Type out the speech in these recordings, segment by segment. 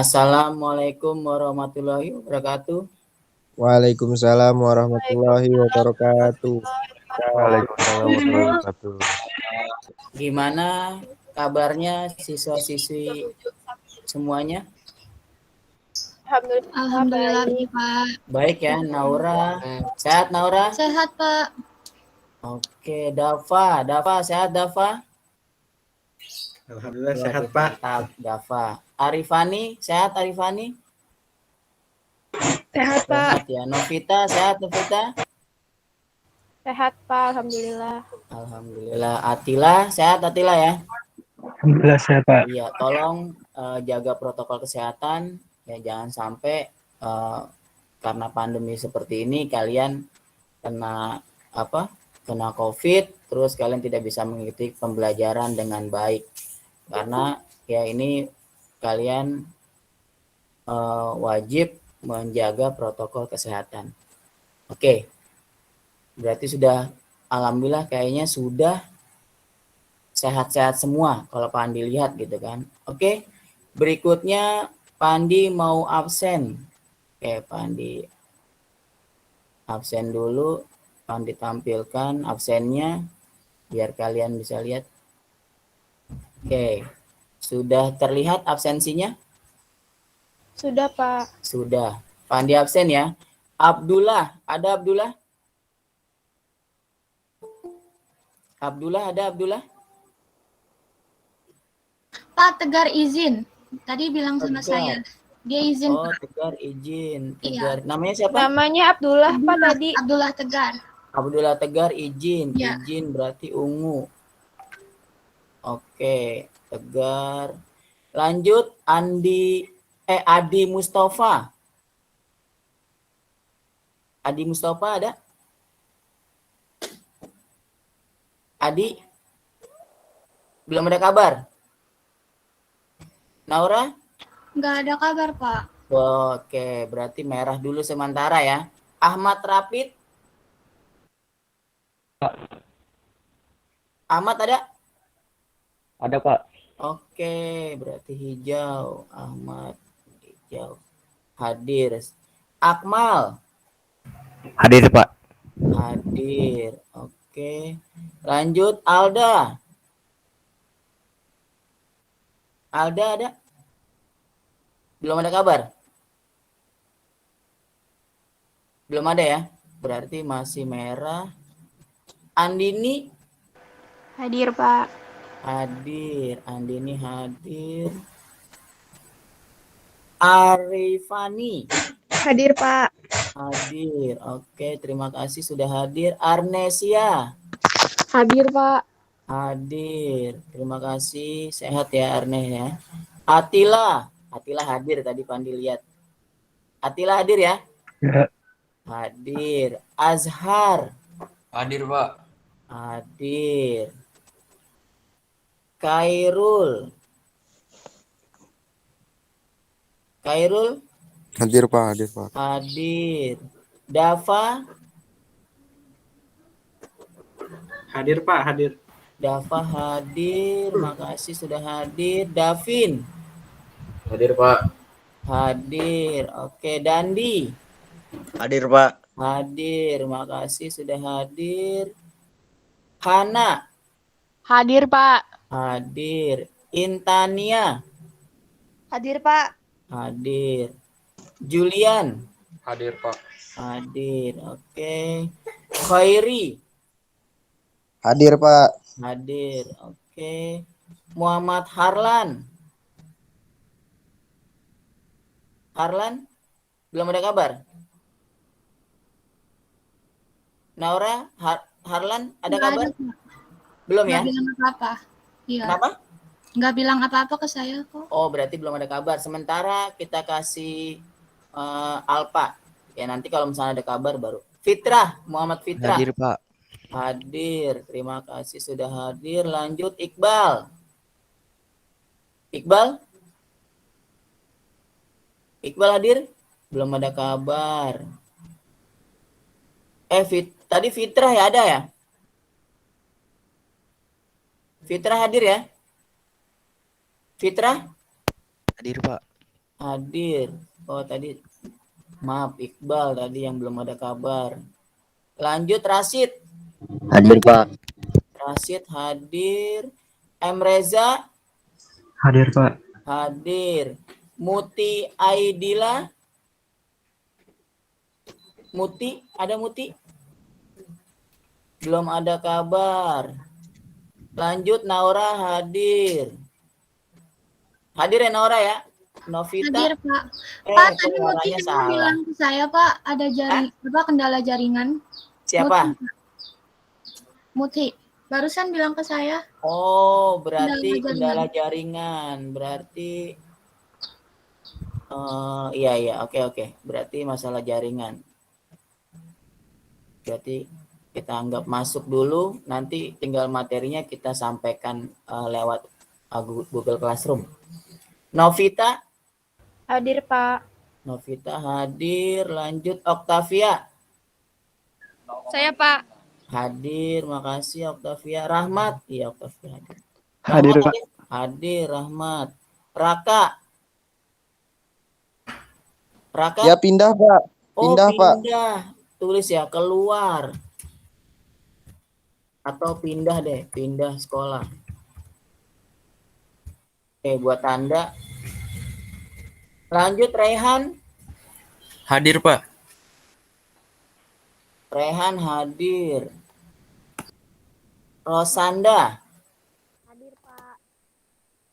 Assalamualaikum warahmatullahi wabarakatuh. Waalaikumsalam warahmatullahi wabarakatuh. Waalaikumsalam warahmatullahi wabarakatuh. Gimana kabarnya siswa-siswi semuanya? Alhamdulillah baik, Pak. Baik ya, Naura. Sehat Naura? Sehat, Pak. Oke, Dava sehat Dava? Alhamdulillah sehat, Pak. Mantap, Dava. Arifani, sehat Arifani? Sehat, Pak. Sehat ya. Novita, sehat Novita? Sehat, Pak. Alhamdulillah. Alhamdulillah. Atila, sehat Atila ya? Alhamdulillah sehat, Pak. Iya, tolong jaga protokol kesehatan ya, jangan sampai karena pandemi seperti ini kalian kena kena COVID, terus kalian tidak bisa mengikuti pembelajaran dengan baik karena ya ini kalian wajib menjaga protokol kesehatan. Oke, berarti sudah, alhamdulillah kayaknya sudah sehat-sehat semua kalau Pak Andi lihat gitu kan. Oke, berikutnya Pak Andi mau absen. Oke, Pak Andi absen dulu. Pak Andi tampilkan absennya biar kalian bisa lihat. Oke, sudah terlihat absensinya? Sudah, Pak. Sudah. Pak Andi absen ya. Abdullah, ada Abdullah? Abdullah, ada Abdullah? Pak Tegar izin. Tadi bilang sama Tegar. saya. Dia izin, Oh, Pak. Tegar izin. Iya. Tegar. Namanya siapa? Namanya Abdullah, Pak, tadi. Abdullah Tegar. Abdullah Tegar izin. Ya. Izin berarti ungu. Oke, Tegar. Lanjut Adi Mustafa. Adi Mustafa ada? Adi? Belum ada kabar? Naura? Nggak ada kabar, Pak. Oke, berarti merah dulu sementara ya. Ahmad Rapid? Ahmad ada? Ada, Pak. Oke, berarti hijau. Ahmad hijau. Hadir. Akmal? Hadir, Pak. Hadir. Oke. Lanjut Alda. Alda ada? Belum ada kabar? Belum ada ya? Berarti masih merah. Andini? Hadir, Pak. Hadir. Andini hadir. Arifani? Hadir, Pak. Hadir. Oke, terima kasih sudah hadir. Arnesia? Hadir, Pak. Hadir. Terima kasih. Sehat ya Arne ya. Atila. Atila hadir tadi Pandi lihat. Atila hadir ya? Ya. Hadir. Azhar. Hadir, Pak. Hadir. Khairul. Khairul? Hadir, Pak. Hadir, Pak. Hadir. Dava? Hadir, Pak. Hadir. Dava hadir. Makasih sudah hadir. Davin? Hadir, Pak. Hadir. Oke, Dandi? Hadir, Pak. Hadir. Makasih sudah hadir. Hana? Hadir, Pak. Hadir. Intania? Hadir, Pak. Hadir. Julian? Hadir, Pak. Hadir. Oke. Khairi? Hadir, Pak. Hadir. Oke. Muhammad Harlan? Harlan? Belum ada kabar? Naura? Harlan ada Nggak kabar? ada, Pak. Belum ya? Nggak bilang apa-apa. Iya. Kenapa? Nggak bilang apa-apa ke saya kok. Oh, berarti belum ada kabar. Sementara kita kasih Alpa. Ya, nanti kalau misalnya ada kabar baru. Fitrah, Muhammad Fitrah. Hadir, Pak. Hadir. Terima kasih sudah hadir. Lanjut Iqbal. Iqbal? Iqbal hadir? Belum ada kabar. Tadi Fitrah ya ada ya? Fitrah hadir ya? Fitrah? Hadir, Pak. hadir. Oh tadi maaf Iqbal tadi yang belum ada kabar. Lanjut Rashid. Hadir Pak. Rashid hadir. M Reza Hadir Pak. hadir. Muti Aidila. Muti, ada Muti? Belum ada kabar. Lanjut Naura hadir. Hadir ya Naura ya? Novita. Hadir, Pak. Pak, kok tadi Muti suaranya juga salah. bilang ke saya, Pak, ada kendala jaringan. Siapa? Muti. Barusan bilang ke saya. Oh, berarti Kendala kendala jaringan. Berarti iya, oke. Berarti masalah jaringan. Berarti kita anggap masuk dulu, nanti tinggal materinya kita sampaikan lewat Google Classroom. Novita? Hadir Pak. Novita hadir. Lanjut Octavia. Saya Pak. Hadir, makasih Octavia. Rahmat? Iya, Octavia hadir. Hadir Rahmat Pak. hadir, Rahmat. Raka? Raka? Ya pindah Pak. Pindah, Pak. Pindah. Tulis ya, keluar. Atau pindah deh, pindah sekolah. Oke, buat tanda. Lanjut Rehan. Hadir Pak. Rehan hadir. Rosanda. Hadir Pak.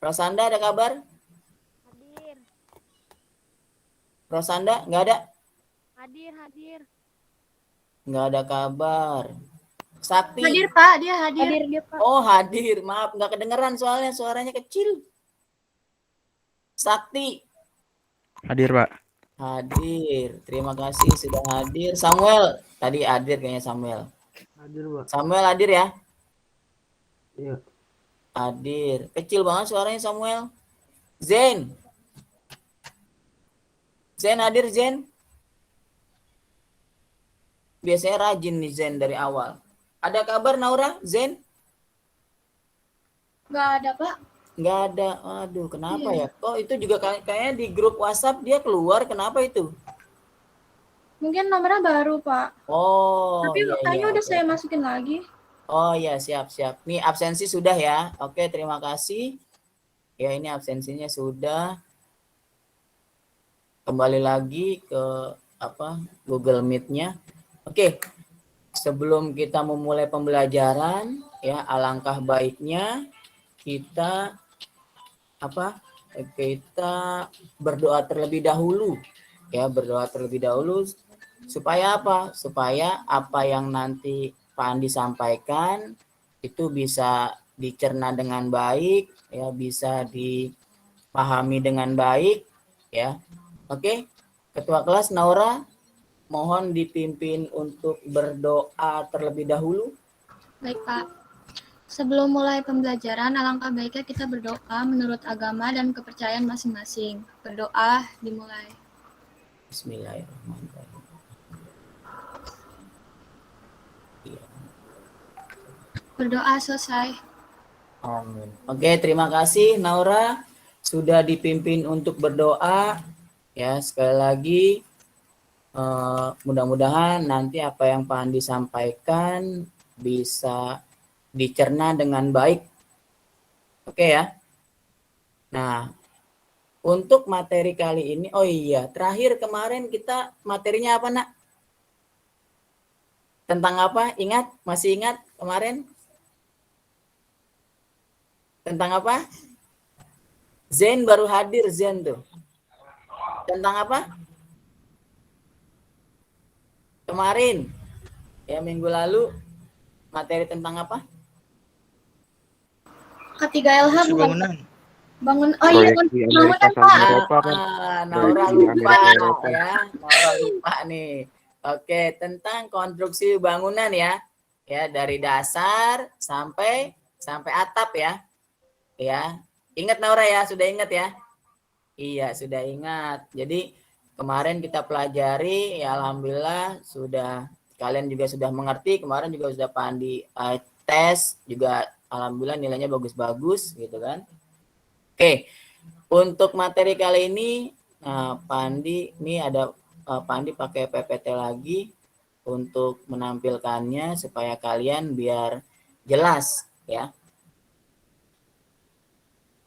Rosanda ada kabar? Hadir. Rosanda nggak ada? Hadir. Nggak ada kabar. Sakti. Hadir, Pak. Dia hadir. Hadir dia Pak. Oh hadir, maaf nggak kedengeran soalnya suaranya kecil. Sakti. Hadir Pak. Hadir, terima kasih sudah hadir. Samuel, tadi hadir kayaknya Samuel. Hadir Pak. Samuel hadir ya? Iya. Hadir. Kecil banget suaranya Samuel. Zen. Zen hadir Zen. Biasanya rajin nih Zen dari awal. Ada kabar Naura? Zen? Nggak ada, Pak. Nggak ada. Aduh, kenapa ya? Kok itu juga kayaknya di grup WhatsApp dia keluar. Kenapa itu? Mungkin nomornya baru, Pak. Oh, Tapi iya, kayaknya iya, udah oke. saya masukin lagi. Oh iya, siap. Nih absensi sudah ya. Oke, terima kasih. Ya, ini absensinya sudah. Kembali lagi ke Google Meet-nya. Oke. Sebelum kita memulai pembelajaran, ya alangkah baiknya kita kita berdoa terlebih dahulu. Ya, berdoa terlebih dahulu supaya apa? Supaya apa yang nanti Pak Andi sampaikan itu bisa dicerna dengan baik, ya bisa dipahami dengan baik, ya. Oke, Ketua kelas Naura, mohon dipimpin untuk berdoa terlebih dahulu. Baik, Pak. Sebelum mulai pembelajaran, alangkah baiknya kita berdoa menurut agama dan kepercayaan masing-masing. Berdoa dimulai. Bismillahirrahmanirrahim. Berdoa selesai. Amin. Oke, terima kasih Naura sudah dipimpin untuk berdoa. Ya, sekali lagi mudah-mudahan nanti apa yang Pak Andi sampaikan bisa dicerna dengan baik. Oke ya. Nah, untuk materi kali ini, oh iya, terakhir kemarin kita materinya apa, Nak? Tentang apa? Ingat? Masih ingat kemarin? Tentang apa? Zen baru hadir, Zen tuh. Tentang apa? Kemarin, ya minggu lalu, materi tentang apa? K3LH bukan? Bangunan. Bangun. Oh iya, bangunan, Pak. Naura lupa ya. Naura lupa nih. Oke, tentang konstruksi bangunan ya. Ya, dari dasar sampai atap ya. Ya. Ingat Naura ya, sudah ingat ya? Iya, sudah ingat. Jadi kemarin kita pelajari, ya alhamdulillah kalian juga sudah mengerti. Kemarin juga sudah Pak Andi tes juga alhamdulillah nilainya bagus-bagus gitu kan. Oke, untuk materi kali ini Nah, Pandi ini ada Pandi pakai PPT lagi untuk menampilkannya supaya kalian biar jelas ya.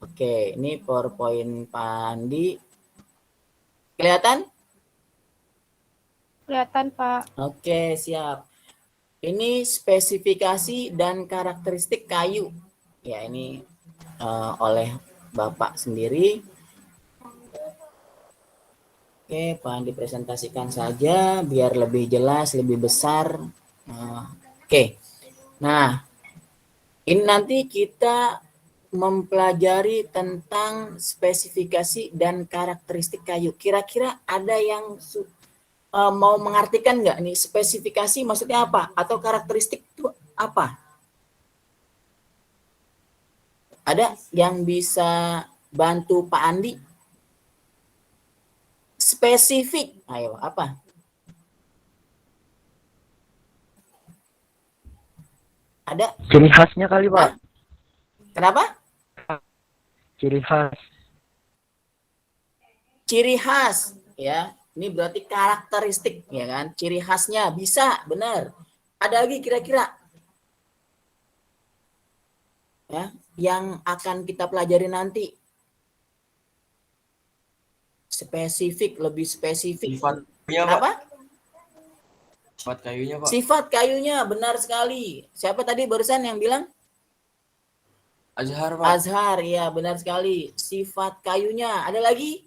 Oke, ini PowerPoint Pandi. Kelihatan? Kelihatan, Pak. Oke, siap. Ini spesifikasi dan karakteristik kayu. Ya, ini oleh Bapak sendiri. Oke, Pak dipresentasikan saja biar lebih jelas, lebih besar. Oke. Nah, ini nanti kita mempelajari tentang spesifikasi dan karakteristik kayu. Kira-kira ada yang mau mengartikan nggak nih spesifikasi maksudnya apa atau karakteristik itu apa? Ada yang bisa bantu Pak Andi? Spesifik, ayo apa? Ada? Ciri khasnya kali, Pak. Hah? Kenapa? Ciri khas. Ciri khas, ya. Ini berarti karakteristik, ya kan? Ciri khasnya bisa, benar. Ada lagi kira-kira? Ya, yang akan kita pelajari nanti. Spesifik, lebih spesifik. Sifat kayunya, Pak. Kenapa? Sifat kayunya, Pak. Sifat kayunya, benar sekali. Siapa tadi barusan yang bilang? Azhar, Pak. Azhar, ya benar sekali. Sifat kayunya. Ada lagi?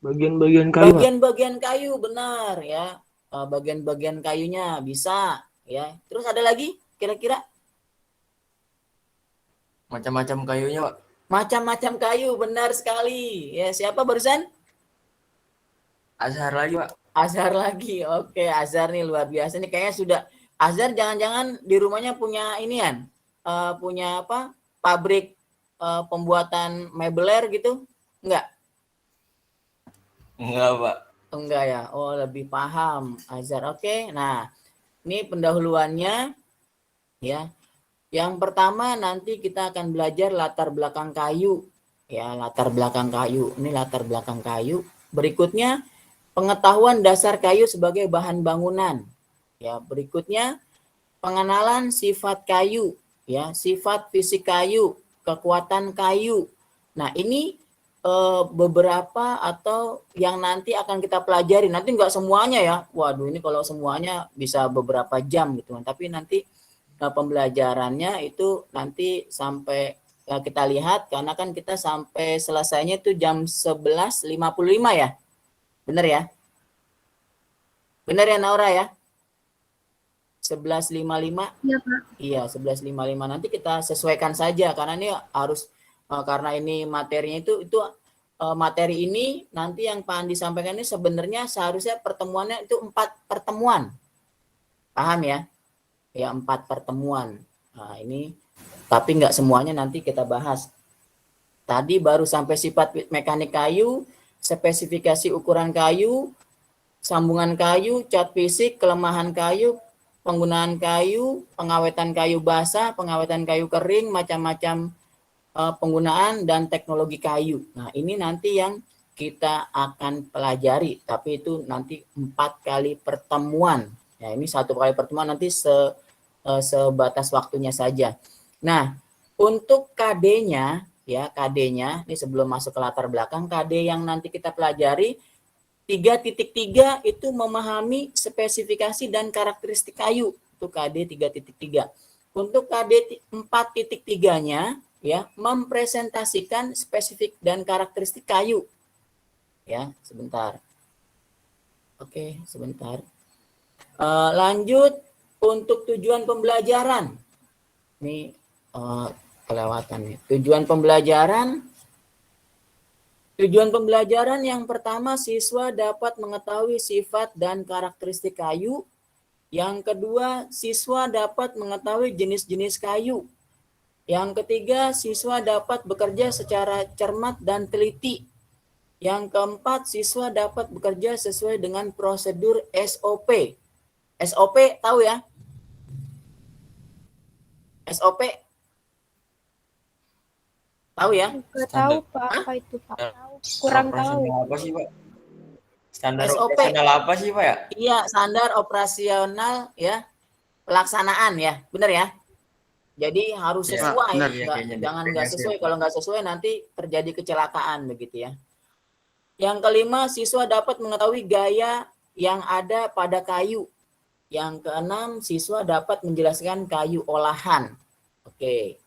Bagian-bagian kayu, Pak. Bagian-bagian kayu, benar ya. Bagian-bagian kayunya bisa ya. Terus ada lagi kira-kira? Macam-macam kayunya, Pak. Macam-macam kayu, benar sekali. Ya, siapa barusan? Azhar lagi, Pak. Azhar lagi. Oke, Azhar nih luar biasa nih kayaknya sudah. Azhar jangan-jangan di rumahnya punya inian. Punya apa? Pabrik pembuatan mebeler gitu? Enggak? Enggak, Pak. Enggak ya. Oh, lebih paham Azhar. Oke. Nah, ini pendahuluannya ya. Yang pertama nanti kita akan belajar latar belakang kayu. Ya, latar belakang kayu. Ini latar belakang kayu. Berikutnya pengetahuan dasar kayu sebagai bahan bangunan. Ya, berikutnya pengenalan sifat kayu, ya, sifat fisik kayu, kekuatan kayu. Nah, ini beberapa atau yang nanti akan kita pelajari. Nanti enggak semuanya ya. Waduh, ini kalau semuanya bisa beberapa jam gitu. Tapi nanti pembelajarannya itu nanti sampai kita lihat karena kan kita sampai selesainya itu jam 11.55 ya. Benar ya? Benar ya Naura ya? 11.55? Iya, Pak. Iya, 11.55. Nanti kita sesuaikan saja karena ini harus karena ini materinya itu materi ini nanti yang Pak Andi sampaikan ini sebenarnya seharusnya pertemuannya itu 4 pertemuan. Paham ya? Ya, 4 pertemuan. Nah, ini tapi enggak semuanya nanti kita bahas. Tadi baru sampai sifat mekanik kayu, spesifikasi ukuran kayu, sambungan kayu, cat fisik, kelemahan kayu, penggunaan kayu, pengawetan kayu basah, pengawetan kayu kering, macam-macam penggunaan dan teknologi kayu. Nah, ini nanti yang kita akan pelajari, tapi itu nanti 4 kali pertemuan. Ya, ini 1 kali pertemuan nanti sebatas waktunya saja. Nah, untuk KD-nya, ya KD-nya, ini sebelum masuk ke latar belakang, KD yang nanti kita pelajari 3.3 itu memahami spesifikasi dan karakteristik kayu. Itu KD 3.3. Untuk KD 4.3-nya ya mempresentasikan spesifik dan karakteristik kayu. Ya, sebentar. Oke, sebentar. Lanjut untuk tujuan pembelajaran. Ini kelewatan nih. Tujuan pembelajaran yang pertama, siswa dapat mengetahui sifat dan karakteristik kayu. Yang kedua, siswa dapat mengetahui jenis-jenis kayu. Yang ketiga, siswa dapat bekerja secara cermat dan teliti. Yang keempat, siswa dapat bekerja sesuai dengan prosedur SOP. SOP tahu ya? SOP Tahu ya? Nggak tahu Pak, Hah? apa itu Pak? Kurang tahu. Operasional apa sih, Pak? Standar SOP. operasional apa sih, Pak ya? Iya, standar operasional ya, pelaksanaan ya, benar ya? Jadi harus Iya, sesuai, benar. Iya, kayaknya deh. jangan nggak sesuai. Kalau nggak sesuai nanti terjadi kecelakaan begitu ya. Yang kelima, siswa dapat mengetahui gaya yang ada pada kayu. Yang keenam, siswa dapat menjelaskan kayu olahan. Oke.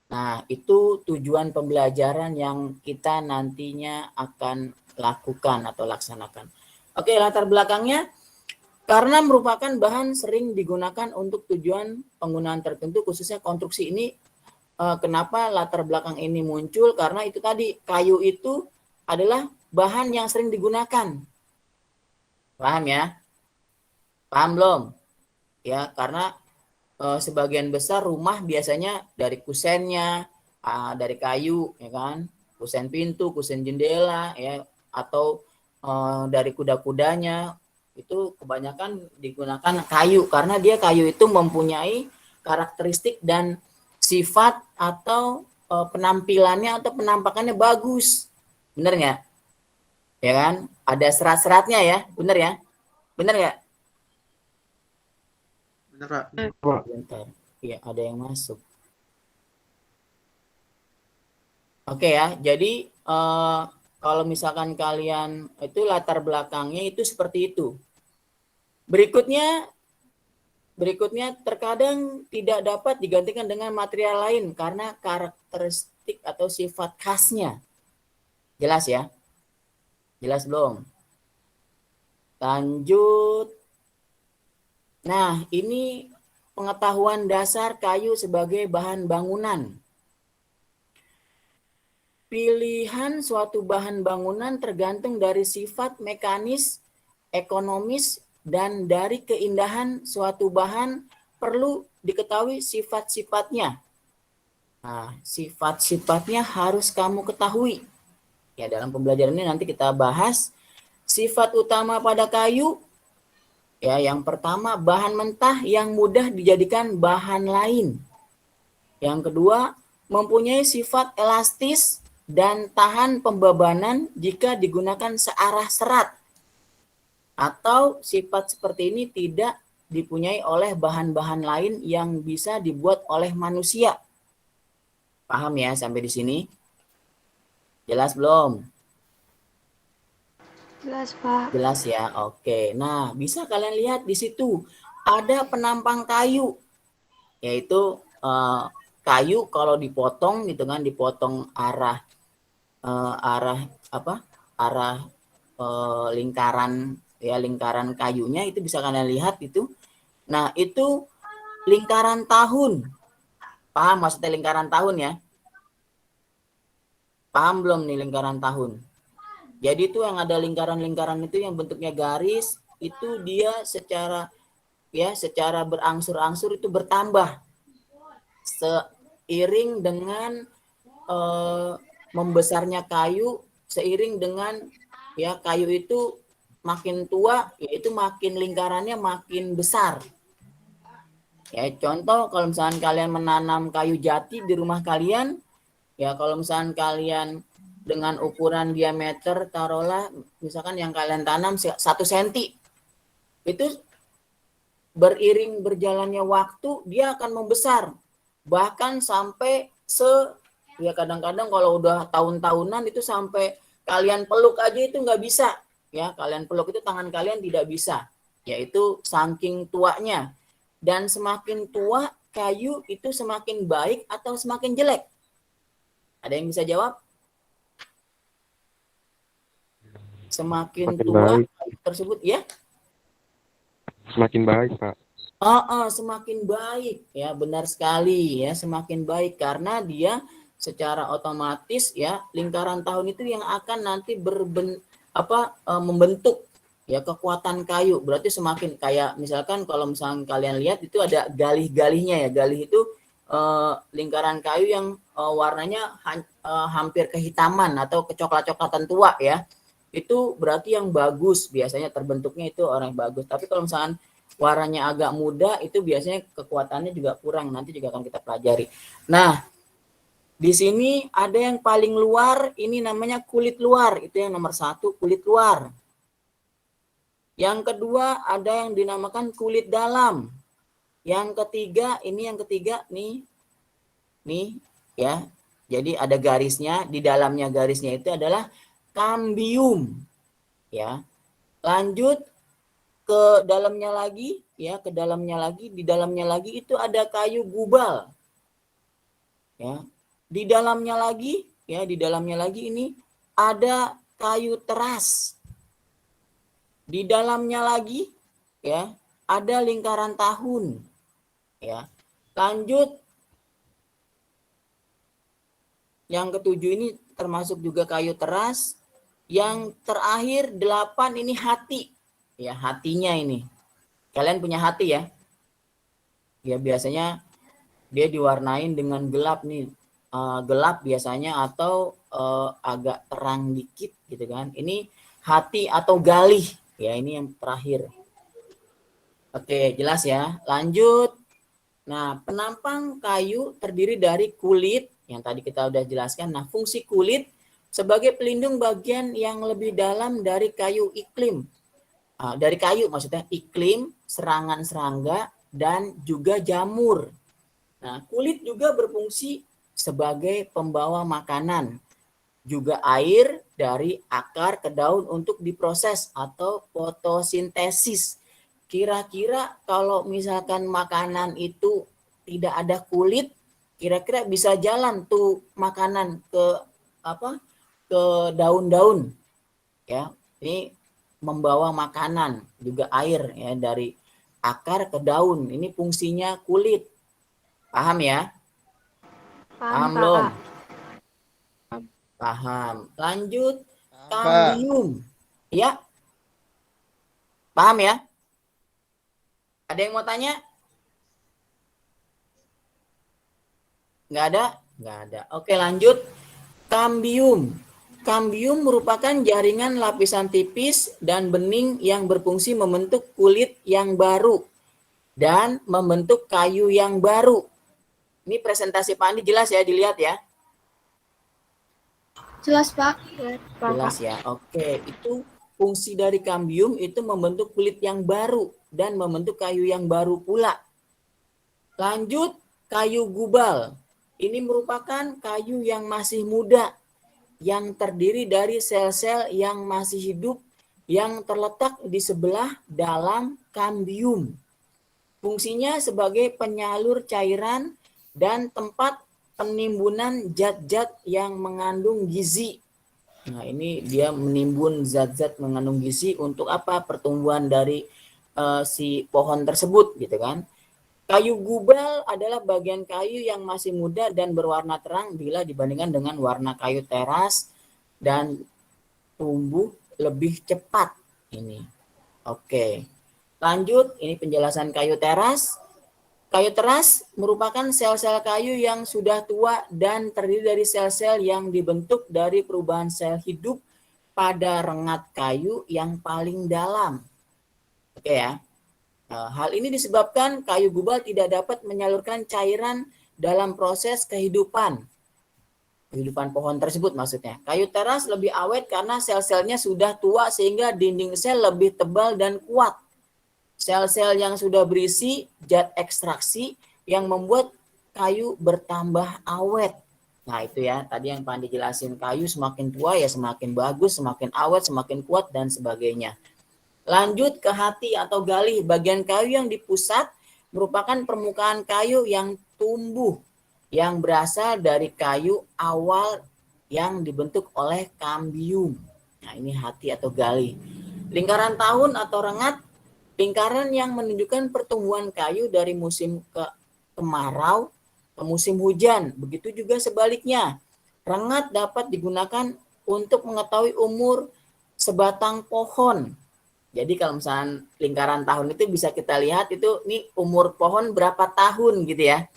Nah, itu tujuan pembelajaran yang kita nantinya akan lakukan atau laksanakan. Oke, latar belakangnya karena merupakan bahan sering digunakan untuk tujuan penggunaan tertentu, khususnya konstruksi ini. Kenapa latar belakang ini muncul? Karena itu tadi, kayu itu adalah bahan yang sering digunakan. Paham ya? Paham belum? Ya, karena sebagian besar rumah biasanya dari kusennya, dari kayu, ya kan? Kusen pintu, kusen jendela, ya, atau dari kuda-kudanya. Itu kebanyakan digunakan kayu karena kayu itu mempunyai karakteristik dan sifat atau penampilannya atau penampakannya bagus. Bener nggak? Ya kan? Ada serat-seratnya ya, bener ya? Bener nggak? Benar, Pak. Bentar. Iya, ada yang masuk. Oke ya, jadi kalau misalkan kalian itu latar belakangnya itu seperti itu. Berikutnya terkadang tidak dapat digantikan dengan material lain karena karakteristik atau sifat khasnya. Jelas ya? Jelas belum? Lanjut. Nah, ini pengetahuan dasar kayu sebagai bahan bangunan. Pilihan suatu bahan bangunan tergantung dari sifat mekanis, ekonomis, dan dari keindahan suatu bahan perlu diketahui sifat-sifatnya. Nah, sifat-sifatnya harus kamu ketahui. Ya, dalam pembelajaran ini nanti kita bahas sifat utama pada kayu. Ya, yang pertama bahan mentah yang mudah dijadikan bahan lain. Yang kedua, mempunyai sifat elastis dan tahan pembebanan jika digunakan searah serat. Atau sifat seperti ini tidak dipunyai oleh bahan-bahan lain yang bisa dibuat oleh manusia. Paham ya sampai di sini? Jelas belum? Jelas, Pak. Jelas ya. Oke. Nah, bisa kalian lihat di situ ada penampang kayu, yaitu kayu kalau dipotong gitu kan, dipotong arah lingkaran ya, lingkaran kayunya itu bisa kalian lihat itu. Nah, itu lingkaran tahun. Paham maksudnya lingkaran tahun ya? Paham belum nih lingkaran tahun? Jadi itu yang ada lingkaran-lingkaran itu yang bentuknya garis, itu dia secara berangsur-angsur itu bertambah seiring dengan membesarnya kayu, seiring dengan ya kayu itu makin tua, yaitu makin lingkarannya makin besar. Ya, contoh kalau misalkan kalian menanam kayu jati di rumah kalian, ya kalau misalkan kalian dengan ukuran diameter taruhlah misalkan yang kalian tanam 1 cm, itu beriring berjalannya waktu dia akan membesar bahkan sampai ya kadang-kadang kalau udah tahun-tahunan itu sampai kalian peluk aja itu nggak bisa ya, kalian peluk itu tangan kalian tidak bisa, yaitu saking tuanya. Dan semakin tua kayu itu semakin baik atau semakin jelek? Ada yang bisa jawab? Semakin tua kayu tersebut ya? Semakin baik, Pak. Semakin baik ya, benar sekali ya, semakin baik karena dia secara otomatis ya lingkaran tahun itu yang akan nanti membentuk ya kekuatan kayu. Berarti semakin kayak misalkan kalau misalkan kalian lihat itu ada galih-galihnya ya. Galih itu lingkaran kayu yang warnanya hampir kehitaman atau kecoklat-coklatan tua ya. Itu berarti yang bagus, biasanya terbentuknya itu orang yang bagus. Tapi kalau misalkan warnanya agak muda itu biasanya kekuatannya juga kurang, nanti juga akan kita pelajari. Nah, Di sini ada yang paling luar, ini namanya kulit luar. Itu yang nomor 1, kulit luar. Yang kedua ada yang dinamakan kulit dalam. Yang ketiga, ini yang ketiga nih ya. Jadi ada garisnya, di dalamnya garisnya itu adalah kambium. Ya. Lanjut ke dalamnya lagi, ya, ke dalamnya lagi, di dalamnya lagi itu ada kayu gubal. Ya. Di dalamnya lagi, ya, di dalamnya lagi ini ada kayu teras. Di dalamnya lagi, ya, ada lingkaran tahun. Ya. Lanjut, yang ketujuh ini termasuk juga kayu teras. Yang terakhir 8 ini hati. Ya, hatinya ini. Kalian punya hati ya? Ya, biasanya dia diwarnain dengan gelap nih. Gelap biasanya atau agak terang dikit gitu kan. Ini hati atau galih. Ya, ini yang terakhir. Oke, jelas ya. Lanjut. Nah, penampang kayu terdiri dari kulit yang tadi kita udah jelaskan. Nah, fungsi kulit sebagai pelindung bagian yang lebih dalam dari kayu iklim. Dari kayu maksudnya iklim, serangan serangga, dan juga jamur. Nah, kulit juga berfungsi sebagai pembawa makanan. Juga air dari akar ke daun untuk diproses atau fotosintesis. Kira-kira kalau misalkan makanan itu tidak ada kulit, kira-kira bisa jalan tuh makanan ke daun-daun. Ya, ini membawa makanan, juga air ya dari akar ke daun. Ini fungsinya kulit. Paham ya? Paham belum? Paham. Lanjut, kambium. Ya? Paham ya? Ada yang mau tanya? Nggak ada? Nggak ada. Oke, lanjut. Kambium. Kambium merupakan jaringan lapisan tipis dan bening yang berfungsi membentuk kulit yang baru dan membentuk kayu yang baru. Ini presentasi Pak Andi jelas ya, dilihat ya? Jelas, Pak. Jelas ya. Oke, itu fungsi dari kambium itu membentuk kulit yang baru dan membentuk kayu yang baru pula. Lanjut, kayu gubal. Ini merupakan kayu yang masih muda, yang terdiri dari sel-sel yang masih hidup yang terletak di sebelah dalam kambium. Fungsinya sebagai penyalur cairan dan tempat penimbunan zat-zat yang mengandung gizi. Nah, ini dia menimbun zat-zat mengandung gizi untuk apa? Pertumbuhan dari si pohon tersebut gitu kan. Kayu gubal adalah bagian kayu yang masih muda dan berwarna terang bila dibandingkan dengan warna kayu teras dan tumbuh lebih cepat ini. Oke. Lanjut, ini penjelasan kayu teras. Kayu teras merupakan sel-sel kayu yang sudah tua dan terdiri dari sel-sel yang dibentuk dari perubahan sel hidup pada rengat kayu yang paling dalam. Oke ya. Hal ini disebabkan kayu gubal tidak dapat menyalurkan cairan dalam proses kehidupan pohon tersebut maksudnya. Kayu teras lebih awet karena sel-selnya sudah tua sehingga dinding sel lebih tebal dan kuat. Sel-sel yang sudah berisi zat ekstraksi yang membuat kayu bertambah awet. Nah itu ya, tadi yang Pak Andi jelasin, kayu semakin tua ya semakin bagus, semakin awet, semakin kuat, dan sebagainya. Lanjut ke hati atau galih. Bagian kayu yang di pusat merupakan permukaan kayu yang tumbuh yang berasal dari kayu awal yang dibentuk oleh kambium. Nah, ini hati atau galih. Lingkaran tahun atau rengat, lingkaran yang menunjukkan pertumbuhan kayu dari musim kemarau ke musim hujan. Begitu juga sebaliknya. Rengat dapat digunakan untuk mengetahui umur sebatang pohon. Jadi kalau misalnya lingkaran tahun itu bisa kita lihat itu nih umur pohon berapa tahun gitu ya.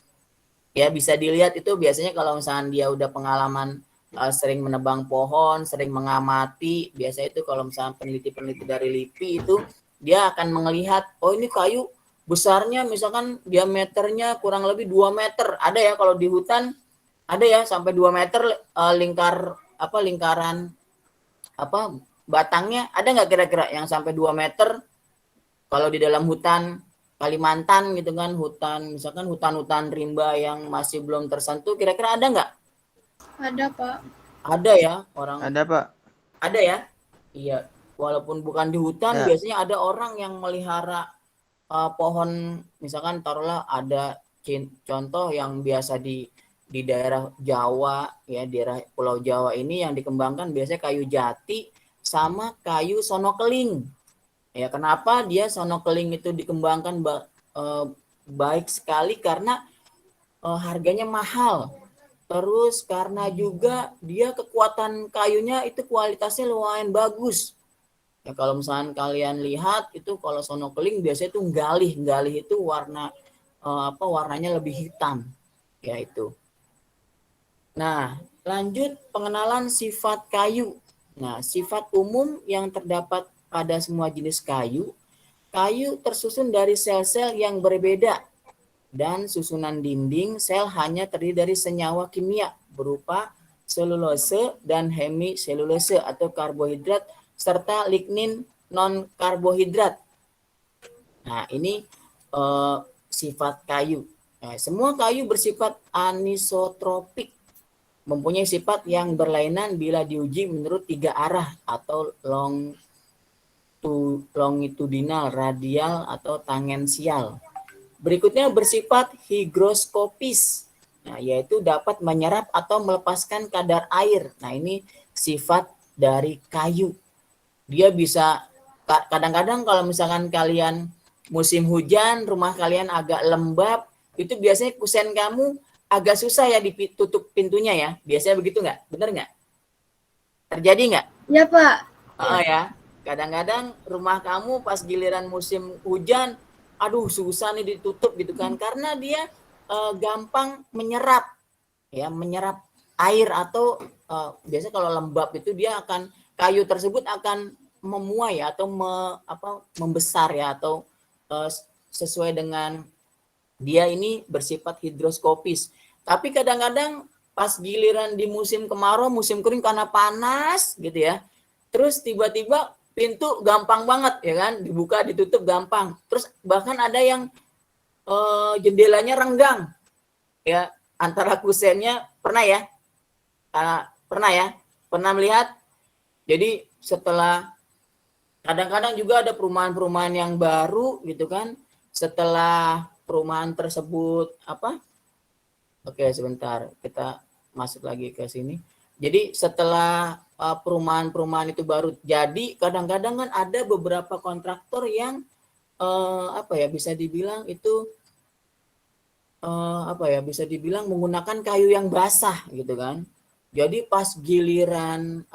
Ya bisa dilihat itu biasanya kalau misalnya dia udah pengalaman sering menebang pohon, sering mengamati, biasanya itu kalau misalnya peneliti-peneliti dari LIPI itu dia akan melihat, oh ini kayu besarnya misalkan diameternya kurang lebih 2 meter. Ada ya kalau di hutan Ada ya sampai 2 meter lingkaran batangnya, ada nggak kira-kira yang sampai 2 meter kalau di dalam hutan Kalimantan gitu kan, misalkan hutan-hutan rimba yang masih belum tersentuh, kira-kira ada nggak? Ada, Pak. Ada ya orang. Ada, Pak. Ada ya? Iya. Walaupun bukan di hutan, Ya. biasanya ada orang yang melihara pohon, misalkan taruhlah ada contoh yang biasa di daerah Jawa ya, daerah Pulau Jawa ini yang dikembangkan biasanya kayu jati sama kayu sonokeling. Ya, kenapa dia sonokeling itu dikembangkan baik sekali karena harganya mahal. Terus karena juga dia kekuatan kayunya itu kualitasnya lumayan bagus. Ya, kalau misalnya kalian lihat itu kalau sonokeling biasanya itu galih itu warnanya lebih hitam ya itu. Nah, lanjut pengenalan sifat kayu. Nah, sifat umum yang terdapat pada semua jenis kayu tersusun dari sel-sel yang berbeda dan susunan dinding sel hanya terdiri dari senyawa kimia berupa selulose dan hemiselulose atau karbohidrat serta lignin non-karbohidrat. Nah, ini sifat kayu. Nah, semua kayu bersifat anisotropik, mempunyai sifat yang berlainan bila diuji menurut 3 arah atau longitudinal, radial, atau tangensial. Berikutnya bersifat higroskopis, yaitu dapat menyerap atau melepaskan kadar air. Nah, ini sifat dari kayu. Dia bisa, kadang-kadang kalau misalkan kalian musim hujan, rumah kalian agak lembab, itu biasanya kusen kamu agak susah ya ditutup pintunya ya. Biasanya begitu nggak? Bener nggak? Terjadi nggak? Ya, Pak. Oh ya. Kadang-kadang rumah kamu pas giliran musim hujan, aduh susah nih ditutup gitu kan, karena dia gampang menyerap air atau biasanya kalau lembab itu dia akan, kayu tersebut akan memuai atau membesar ya, atau sesuai dengan dia ini bersifat hidroskopis. Tapi kadang-kadang pas giliran di musim kemarau, musim kering karena panas gitu ya, terus tiba-tiba pintu gampang banget ya kan, dibuka ditutup gampang. Terus bahkan ada yang jendelanya renggang ya, antara kusennya pernah melihat. Jadi setelah kadang-kadang juga ada perumahan-perumahan yang baru gitu kan, setelah perumahan tersebut oke sebentar kita masuk lagi ke sini. Jadi setelah perumahan-perumahan itu baru jadi, kadang-kadang kan ada beberapa kontraktor yang bisa dibilang itu bisa dibilang menggunakan kayu yang basah gitu kan. Jadi pas giliran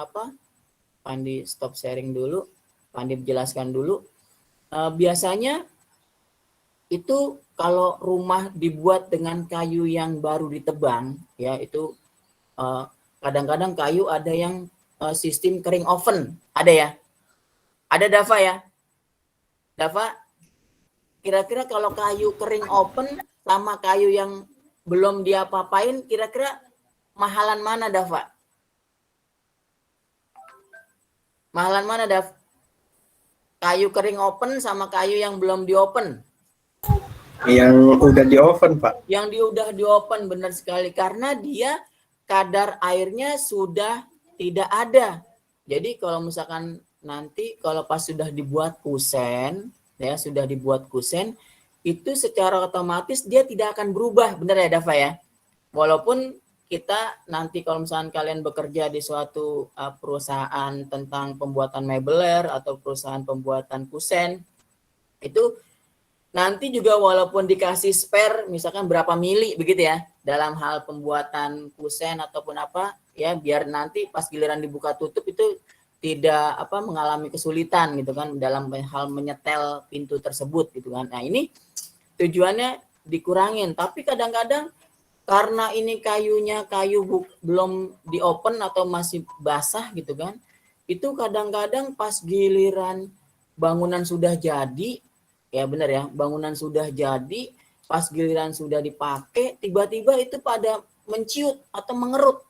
Pandi stop sharing dulu, Pandi jelaskan dulu. Biasanya itu kalau rumah dibuat dengan kayu yang baru ditebang ya, itu kadang-kadang kayu ada yang sistem kering oven, ada ya? Ada Dava ya? Dava, kira-kira kalau kayu kering oven sama kayu yang belum diapa-apain, kira-kira mahalan mana Dava? Mahalan mana Dav? Kayu kering oven sama kayu yang belum di oven? Yang udah di oven, Pak. Yang udah di oven, benar sekali, karena dia kadar airnya sudah tidak ada. Jadi kalau misalkan nanti kalau pas sudah dibuat kusen itu secara otomatis dia tidak akan berubah, benar ya Dava ya? Walaupun kita nanti kalau misalkan kalian bekerja di suatu perusahaan tentang pembuatan mebeler atau perusahaan pembuatan kusen, itu nanti juga walaupun dikasih spare misalkan berapa mili begitu ya dalam hal pembuatan kusen ataupun ya, biar nanti pas giliran dibuka tutup itu tidak mengalami kesulitan gitu kan dalam hal menyetel pintu tersebut gitu kan. Nah, ini tujuannya dikurangin, tapi kadang-kadang karena ini kayunya belum di open atau masih basah gitu kan, itu kadang-kadang pas giliran bangunan sudah jadi, ya benar ya, bangunan sudah jadi, pas giliran sudah dipakai, tiba-tiba itu pada menciut atau mengerut,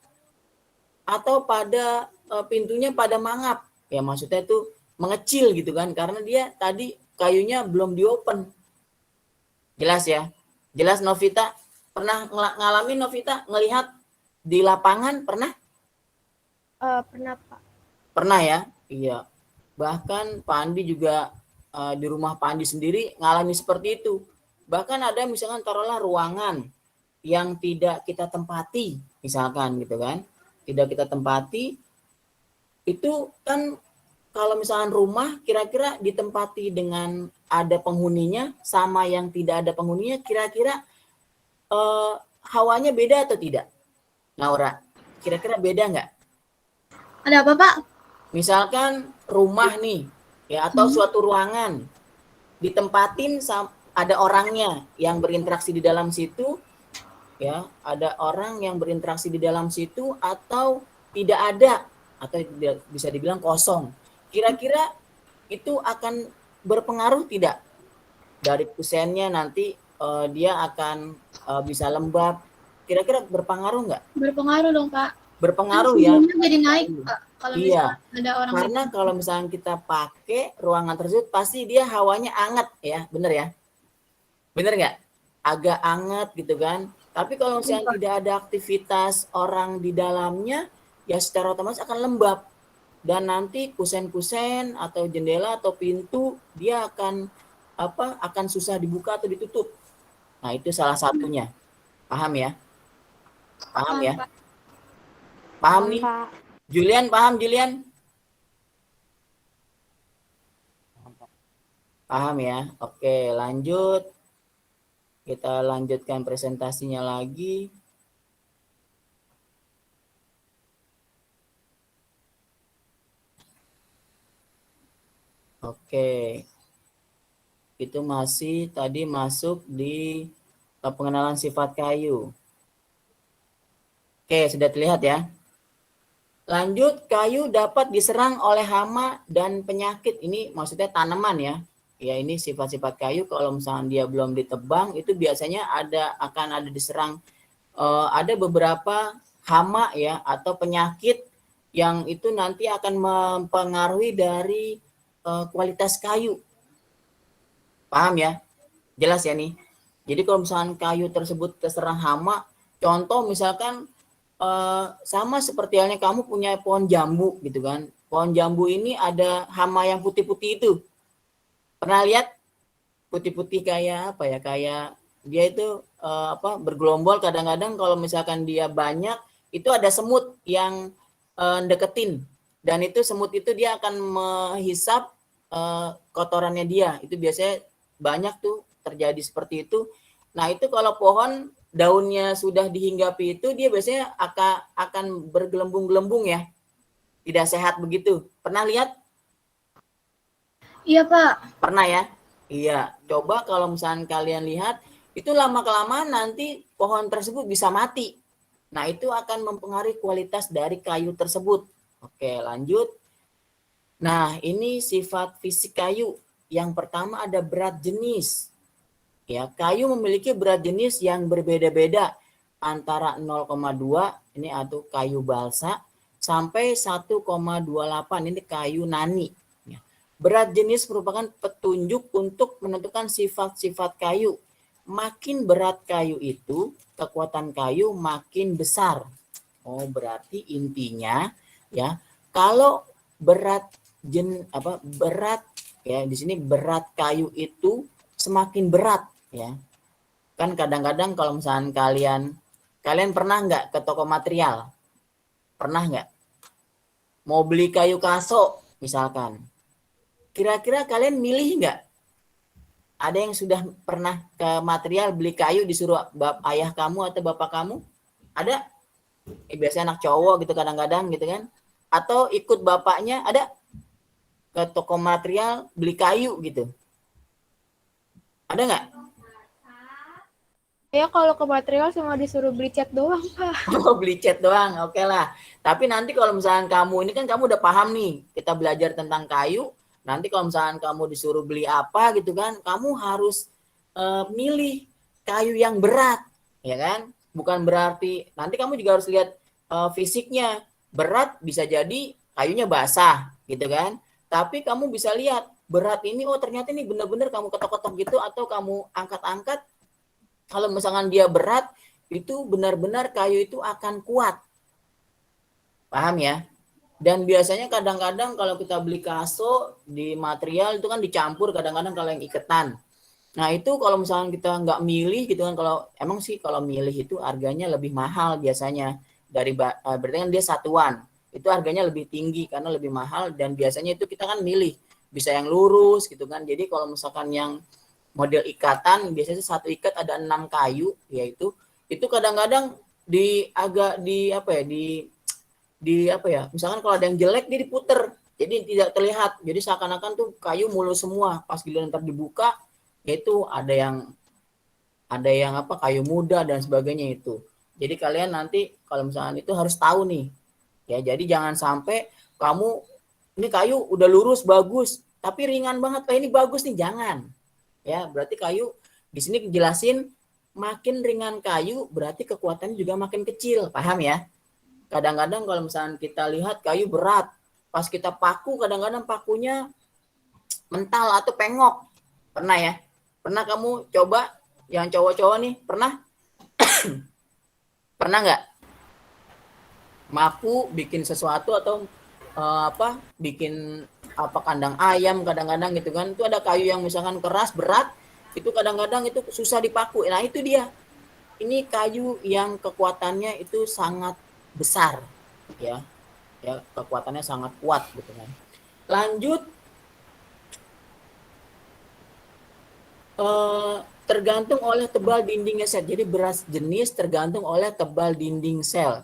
atau pada pintunya pada mangap. Ya maksudnya itu mengecil gitu kan, karena dia tadi kayunya belum diopen. Jelas ya? Jelas Novita? Pernah ngalamin Novita ngelihat di lapangan pernah? Pernah Pak. Pernah ya? Iya. Bahkan Pak Andi juga di rumah Pak Andi sendiri ngalami seperti itu. Bahkan ada misalkan taruhlah ruangan yang tidak kita tempati, misalkan gitu kan. Tidak kita tempati, itu kan kalau misalkan rumah kira-kira ditempati dengan ada penghuninya sama yang tidak ada penghuninya, kira-kira hawanya beda atau tidak? Naura, kira-kira beda nggak? Ada apa, Pak? Misalkan rumah nih, ya atau suatu ruangan ditempatin ada orangnya yang berinteraksi di dalam situ, ya ada orang yang berinteraksi di dalam situ atau tidak ada atau bisa dibilang kosong. Kira-kira itu akan berpengaruh tidak dari kusennya nanti dia akan bisa lembab. Kira-kira berpengaruh nggak? Berpengaruh dong, Pak. Berpengaruh ya. Suhunya jadi naik, Pak. Kalau Iya. misalnya ada orang Karena kalau misalnya kita pakai ruangan tersebut pasti dia hawanya anget ya, bener ya? Bener nggak? Agak anget gitu kan. Tapi kalau misalnya tidak ada aktivitas orang di dalamnya, ya secara otomatis akan lembab. Dan nanti kusen-kusen atau jendela atau pintu dia akan susah dibuka atau ditutup. Nah, itu salah satunya. Paham ya? Paham ya? Pak. Paham nih? Pak. Julian, paham Julian? Paham ya? Oke, lanjut. Kita lanjutkan presentasinya lagi. Oke. Itu masih tadi masuk di pengenalan sifat kayu. Oke, sudah terlihat ya. Lanjut, kayu dapat diserang oleh hama dan penyakit. Ini maksudnya tanaman ya. Ya, ini sifat-sifat kayu kalau misalnya dia belum ditebang itu biasanya akan ada diserang ada beberapa hama ya atau penyakit yang itu nanti akan mempengaruhi dari kualitas kayu. Paham ya? Jelas ya nih. Jadi kalau misalnya kayu tersebut terserang hama, contoh misalkan sama seperti halnya kamu punya pohon jambu gitu kan. Pohon jambu ini ada hama yang putih-putih itu. Pernah lihat putih-putih kayak apa ya? Kayak dia itu bergelombol kadang-kadang kalau misalkan dia banyak itu ada semut yang deketin dan itu semut itu dia akan menghisap kotorannya dia. Itu biasanya banyak tuh terjadi seperti itu. Nah, itu kalau pohon daunnya sudah dihinggapi itu dia biasanya akan bergelembung-gelembung ya. Tidak sehat begitu. Pernah lihat? Iya, Pak. Pernah ya? Iya. Coba kalau misalnya kalian lihat, itu lama-kelamaan nanti pohon tersebut bisa mati. Nah, itu akan mempengaruhi kualitas dari kayu tersebut. Oke, lanjut. Nah, ini sifat fisik kayu. Yang pertama ada berat jenis. Ya, kayu memiliki berat jenis yang berbeda-beda antara 0,2 ini atau kayu balsa sampai 1,28 ini kayu nani. Ya. Berat jenis merupakan petunjuk untuk menentukan sifat-sifat kayu. Makin berat kayu itu, kekuatan kayu makin besar. Oh, berarti intinya ya, kalau berat ya di sini berat kayu itu semakin berat ya. Kan kadang-kadang kalau misalnya kalian pernah nggak ke toko material? Pernah nggak? Mau beli kayu kaso misalkan. Kira-kira kalian milih nggak? Ada yang sudah pernah ke material beli kayu disuruh ayah kamu atau bapak kamu? Ada? Biasanya anak cowok gitu kadang-kadang gitu kan. Atau ikut bapaknya ada ke toko material beli kayu gitu. Ada nggak? Ya kalau ke material cuma disuruh beli cat doang, Pak. Oh, beli cat doang, oke lah. Tapi nanti kalau misalnya kamu ini kan kamu udah paham nih, kita belajar tentang kayu. Nanti kalau misalnya kamu disuruh beli apa gitu kan, kamu harus milih kayu yang berat, ya kan? bukan berarti nanti kamu juga harus lihat fisiknya. Berat bisa jadi kayunya basah gitu kan. Tapi kamu bisa lihat berat ini, oh ternyata ini benar-benar kamu ketok-ketok gitu atau kamu angkat-angkat. Kalau misalkan dia berat, itu benar-benar kayu itu akan kuat. Paham ya? Dan biasanya kadang-kadang kalau kita beli kaso di material itu kan dicampur kadang-kadang kalau yang iketan. Nah itu kalau misalkan kita nggak milih gitu kan, kalau emang sih kalau milih itu harganya lebih mahal biasanya dari berarti kan dia satuan, itu harganya lebih tinggi karena lebih mahal dan biasanya itu kita kan milih bisa yang lurus gitu kan. Jadi kalau misalkan yang model ikatan biasanya satu ikat ada 6 kayu, yaitu itu kadang-kadang di agak di apa ya di apa ya, misalkan kalau ada yang jelek dia diputer jadi tidak terlihat, jadi seakan-akan tuh kayu mulus semua, pas giliran ntar dibuka itu ada yang apa kayu muda dan sebagainya itu. Jadi kalian nanti kalau misalkan itu harus tahu nih ya, jadi jangan sampai kamu ini kayu udah lurus bagus tapi ringan banget, ini bagus nih, jangan ya. Berarti kayu di sini jelasin makin ringan kayu berarti kekuatannya juga makin kecil, paham ya? Kadang-kadang kalau misalkan kita lihat kayu berat, pas kita paku kadang-kadang pakunya mental atau pengok. Pernah ya? Pernah kamu coba yang cowok-cowok nih? Pernah? Pernah nggak? Maku bikin sesuatu atau bikin kandang ayam kadang-kadang gitu kan. Itu ada kayu yang misalkan keras, berat, itu kadang-kadang itu susah dipaku. Nah, itu dia. Ini kayu yang kekuatannya itu sangat besar ya. Ya, kekuatannya sangat kuat gitu kan. Lanjut, tergantung oleh tebal dindingnya sel. Jadi beras jenis tergantung oleh tebal dinding sel.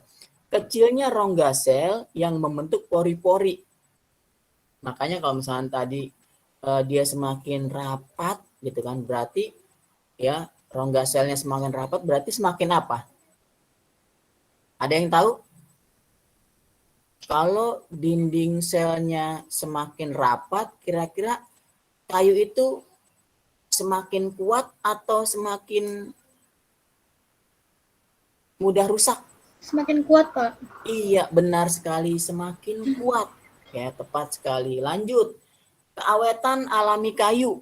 Kecilnya rongga sel yang membentuk pori-pori. Makanya kalau misalnya tadi dia semakin rapat gitu kan, berarti ya rongga selnya semakin rapat berarti semakin apa? Ada yang tahu? Kalau dinding selnya semakin rapat, kira-kira kayu itu semakin kuat atau semakin mudah rusak? Semakin kuat, Pak. Iya, benar sekali, semakin kuat. Ya, tepat sekali. Lanjut. Keawetan alami kayu.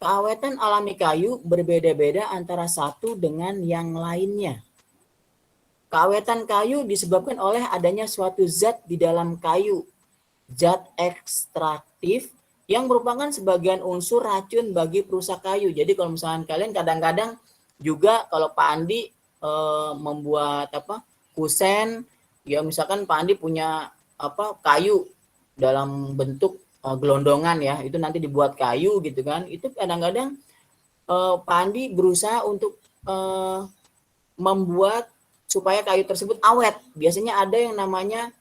Keawetan alami kayu berbeda-beda antara satu dengan yang lainnya. Keawetan kayu disebabkan oleh adanya suatu zat di dalam kayu. Zat ekstraktif yang merupakan sebagian unsur racun bagi perusak kayu. Jadi kalau misalkan kalian kadang-kadang juga kalau Pak Andi membuat kusen, ya misalkan Pak Andi punya kayu dalam bentuk gelondongan ya, itu nanti dibuat kayu gitu kan. Itu kadang-kadang Pak Andi berusaha untuk membuat supaya kayu tersebut awet. Biasanya ada yang namanya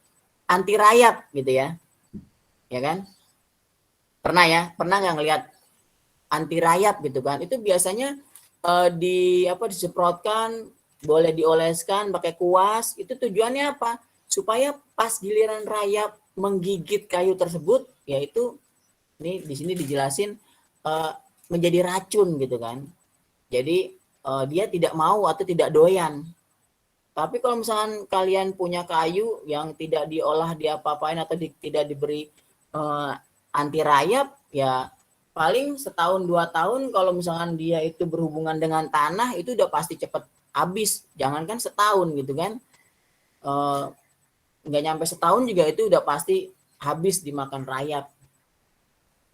anti rayap gitu ya. Ya kan? Pernah ya? Pernah nggak ngelihat anti rayap gitu kan? Itu biasanya disemprotkan, boleh dioleskan pakai kuas. Itu tujuannya apa? Supaya pas giliran rayap menggigit kayu tersebut, yaitu ini di sini dijelasin menjadi racun gitu kan. Jadi dia tidak mau atau tidak doyan. Tapi kalau misalkan kalian punya kayu yang tidak diolah, diapa-apain atau tidak diberi anti rayap, ya paling setahun 2 tahun kalau misalkan dia itu berhubungan dengan tanah itu udah pasti cepat habis. Jangankan setahun gitu kan, nggak nyampe setahun juga itu udah pasti habis dimakan rayap.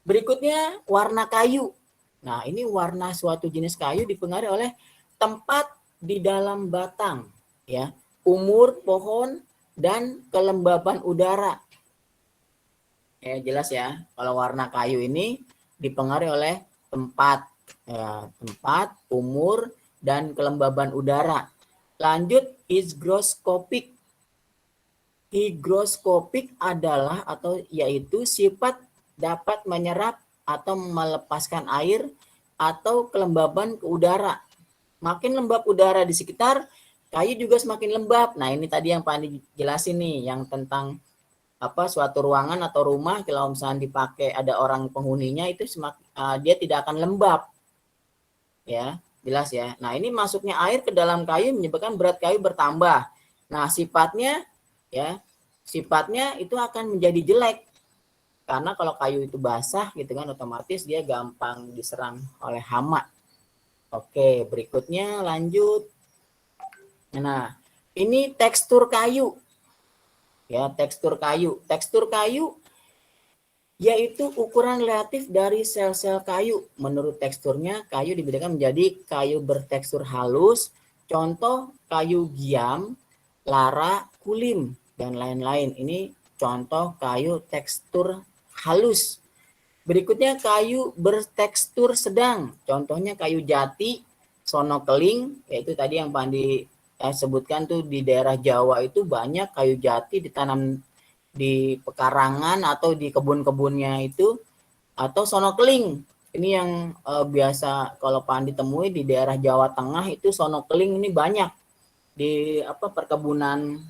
Berikutnya warna kayu. Nah ini warna suatu jenis kayu dipengaruhi oleh tempat di dalam batang, ya, umur pohon dan kelembapan udara. Ya jelas ya, kalau warna kayu ini dipengaruhi oleh tempat, ya, tempat, umur, dan kelembaban udara. Lanjut, hygroskopik. Hygroskopik adalah atau yaitu sifat dapat menyerap atau melepaskan air atau kelembaban ke udara. Makin lembab udara di sekitar, kayu juga semakin lembab. Nah ini tadi yang Pak Andi jelasin nih, yang tentang suatu ruangan atau rumah kalau misalnya dipakai ada orang penghuninya itu dia tidak akan lembab, ya. Jelas ya. Nah, ini masuknya air ke dalam kayu menyebabkan berat kayu bertambah. Nah, sifatnya itu akan menjadi jelek. Karena kalau kayu itu basah gitu kan, otomatis dia gampang diserang oleh hama. Oke, berikutnya lanjut. Nah, ini tekstur kayu. Ya, tekstur kayu. Tekstur kayu yaitu ukuran relatif dari sel-sel kayu. Menurut teksturnya, kayu dibedakan menjadi kayu bertekstur halus, contoh kayu giam, lara, kulim, dan lain-lain. Ini contoh kayu tekstur halus. Berikutnya kayu bertekstur sedang. Contohnya kayu jati, sono keling, yaitu tadi yang Pak Andi sebutkan tuh di daerah Jawa itu banyak kayu jati ditanam di pekarangan atau di kebun-kebunnya itu, atau sono keling. Ini yang biasa kalau Pak Andi temui di daerah Jawa Tengah itu sono keling ini banyak di perkebunan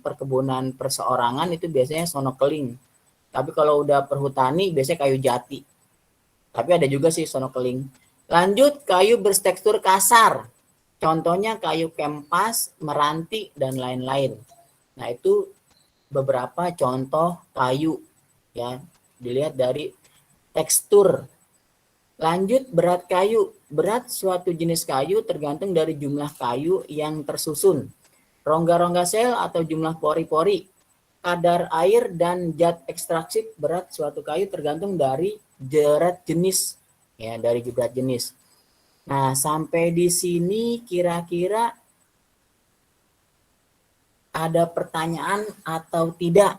perkebunan perseorangan itu biasanya sono keling. Tapi kalau udah perhutani biasanya kayu jati. Tapi ada juga sih sono keling. Lanjut, kayu bertekstur kasar. Contohnya kayu kempas, meranti, dan lain-lain. Nah, itu beberapa contoh kayu ya. Dilihat dari tekstur. Lanjut, berat kayu. Berat suatu jenis kayu tergantung dari jumlah kayu yang tersusun, rongga-rongga sel atau jumlah pori-pori, kadar air, dan zat ekstraksi. Berat suatu kayu tergantung dari berat jenis ya, dari berat jenis. Nah, sampai di sini kira-kira ada pertanyaan atau tidak?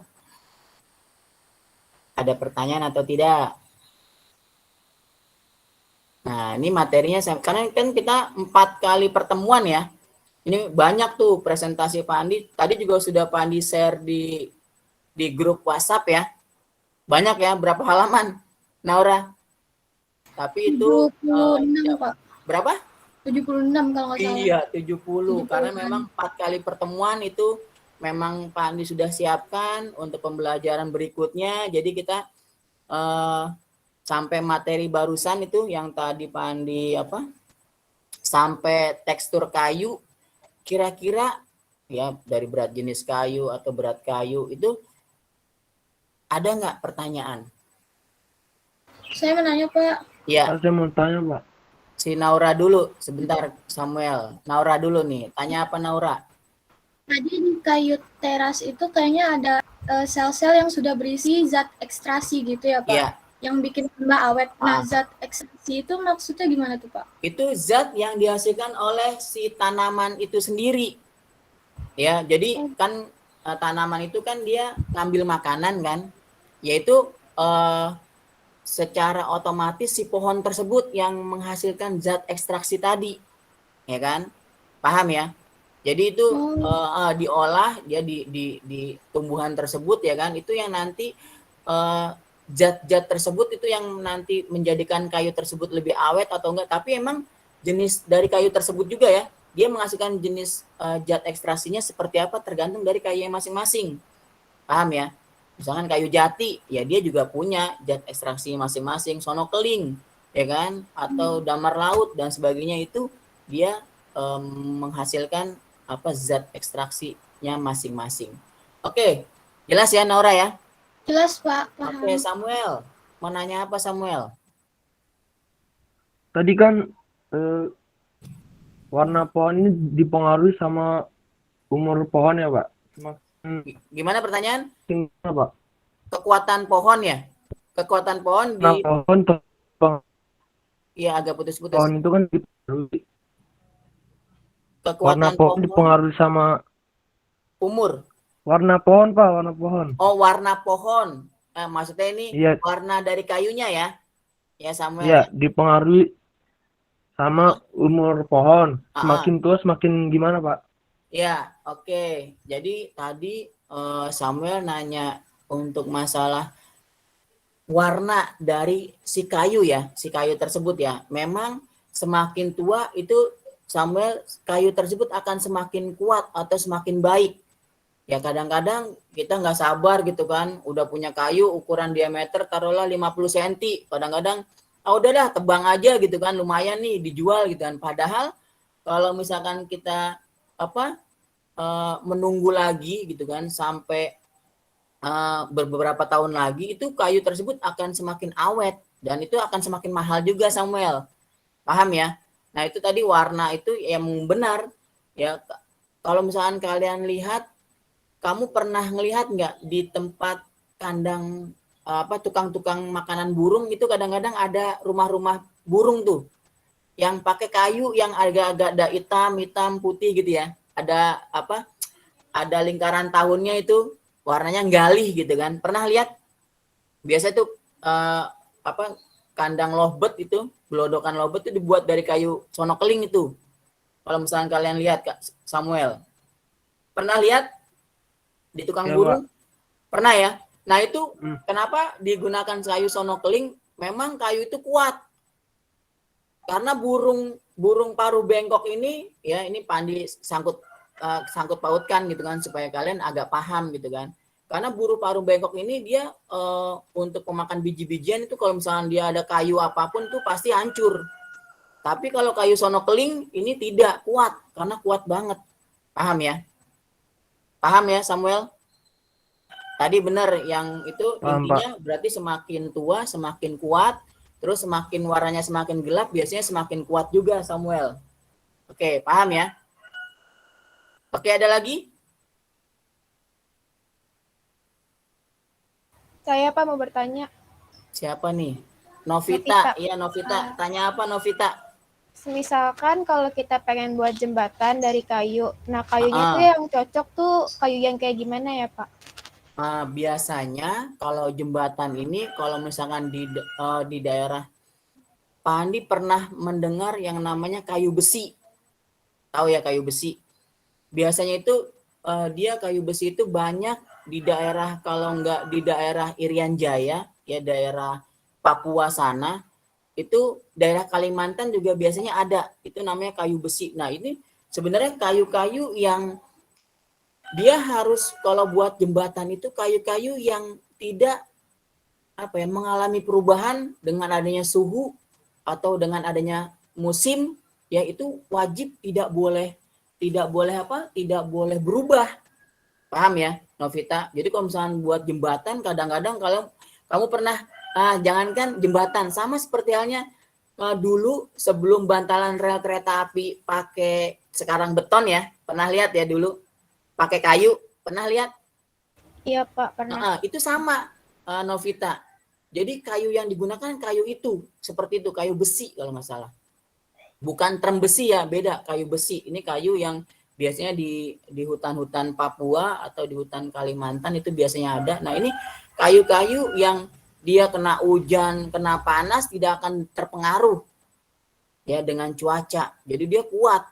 Ada pertanyaan atau tidak? Nah, ini materinya karena kan kita 4 kali pertemuan ya. Ini banyak tuh presentasi Pak Andi. Tadi juga sudah Pak Andi share di grup WhatsApp ya. Banyak ya, berapa halaman, Naura? Tapi itu 76, Pak. Berapa? 76 kalau nggak salah. Iya, 70. Karena memang 4 kali pertemuan itu memang Pak Andi sudah siapkan untuk pembelajaran berikutnya. Jadi kita sampai materi barusan itu yang tadi Pak Andi sampai tekstur kayu, kira-kira ya dari berat jenis kayu atau berat kayu itu ada nggak pertanyaan? Saya menanya, Pak. Ya, Saya mau tanya, Pak. si Naura dulu sebentar, Samuel. Naura dulu nih. Tanya apa Naura? Tadi di kayu teras itu kayaknya ada sel-sel yang sudah berisi zat ekstraksi gitu ya, Pak? Iya. Yang bikin tambah awet. Nah, zat ekstraksi itu maksudnya gimana tuh, Pak? Itu zat yang dihasilkan oleh si tanaman itu sendiri. Ya, jadi kan tanaman itu kan dia ngambil makanan kan, yaitu secara otomatis si pohon tersebut yang menghasilkan zat ekstraksi tadi, ya kan? Paham ya? Jadi itu diolah dia di tumbuhan tersebut ya kan, itu yang nanti zat-zat tersebut itu yang nanti menjadikan kayu tersebut lebih awet atau enggak. Tapi emang jenis dari kayu tersebut juga ya, dia menghasilkan jenis zat ekstraksinya seperti apa tergantung dari kayu masing-masing. Paham ya? Misalkan kayu jati, ya dia juga punya zat ekstraksi masing-masing, sono keling, ya kan? Atau damar laut dan sebagainya itu dia menghasilkan zat ekstraksinya masing-masing. Oke, jelas ya Naura ya? Jelas, Pak. Paham. Oke, Samuel. Mau nanya apa Samuel? Tadi kan warna pohon ini dipengaruhi sama umur pohon ya, Pak? Gimana pertanyaan? Gimana, Pak? Kekuatan pohon ya? Kekuatan pohon Nah, pohon Iya, agak putus-putus. pohon itu kan dipengaruhi. Kekuatan Warna pohon dipengaruhi sama umur. warna pohon, Pak, warna pohon. Oh, warna pohon. Maksudnya ini Iya. warna dari kayunya ya? Ya, Samuel. Iya, dipengaruhi sama umur pohon. Semakin tua semakin gimana, Pak? Ya, oke. Jadi tadi Samuel nanya untuk masalah warna dari si kayu ya, si kayu tersebut ya. Memang semakin tua itu Samuel, kayu tersebut akan semakin kuat atau semakin baik. Ya kadang-kadang kita nggak sabar gitu kan, udah punya kayu ukuran diameter taruhlah 50 cm. Kadang-kadang udahlah tebang aja gitu kan, lumayan nih dijual gitu kan. Padahal kalau misalkan kita menunggu lagi gitu kan sampai beberapa tahun lagi, itu kayu tersebut akan semakin awet dan itu akan semakin mahal juga, Samuel. Paham ya? Nah, itu tadi warna itu yang benar ya. Kalau misalkan kalian lihat, kamu pernah ngelihat nggak di tempat kandang tukang-tukang makanan burung itu kadang-kadang ada rumah-rumah burung tuh yang pakai kayu yang agak-agak ada hitam putih gitu ya. Ada lingkaran tahunnya itu warnanya galih gitu kan. Pernah lihat? Biasa tuh kandang lovebird itu, gelodokan lovebird itu dibuat dari kayu sono keling itu. Kalau misalnya kalian lihat, Kak Samuel. Pernah lihat di tukang Ya, burung? Pak. Pernah ya? Nah, itu kenapa digunakan kayu sono keling? Memang kayu itu kuat. Karena burung paruh bengkok ini ya, ini Pandi sangkut pautkan gitu kan supaya kalian agak paham gitu kan. Karena burung paruh bengkok ini dia untuk memakan biji-bijian itu kalau misalnya dia ada kayu apapun tuh pasti hancur. Tapi kalau kayu sono keling ini tidak kuat karena kuat banget. Paham ya? Paham ya, Samuel? Tadi benar yang itu. Paham, Intinya berarti semakin tua semakin kuat, terus semakin warnanya semakin gelap biasanya semakin kuat juga, Samuel. Oke, paham ya? Oke, ada lagi? Saya Pak mau bertanya. Siapa nih? Novita. Novita. Iya, Novita. Tanya apa, Novita? Misalkan kalau kita pengen buat jembatan dari kayu, nah kayunya tuh yang cocok tuh kayu yang kayak gimana ya Pak? Biasanya kalau jembatan ini, kalau misalkan di daerah Pak Andi pernah mendengar yang namanya kayu besi. Tahu ya kayu besi? Biasanya itu dia kayu besi itu banyak di daerah, kalau enggak di daerah Irian Jaya, ya daerah Papua sana, itu daerah Kalimantan juga biasanya ada. Itu namanya kayu besi. Nah, ini sebenarnya kayu-kayu yang dia harus kalau buat jembatan itu kayu-kayu yang tidak mengalami perubahan dengan adanya suhu atau dengan adanya musim, ya itu wajib tidak boleh berubah. Paham ya, Novita? Jadi kalau misalnya buat jembatan, kadang-kadang kalau kamu pernah jangankan jembatan, sama seperti halnya dulu sebelum bantalan rel kereta api pakai sekarang beton ya, pernah lihat ya dulu pakai kayu, pernah lihat? Iya Pak, pernah. Itu sama, Novita. Jadi kayu yang digunakan kayu itu seperti itu, kayu besi kalau nggak salah. Bukan trem besi ya, beda, kayu besi. Ini kayu yang biasanya di hutan-hutan Papua atau di hutan Kalimantan itu biasanya ada. Nah, ini kayu-kayu yang dia kena hujan, kena panas tidak akan terpengaruh ya dengan cuaca. Jadi dia kuat.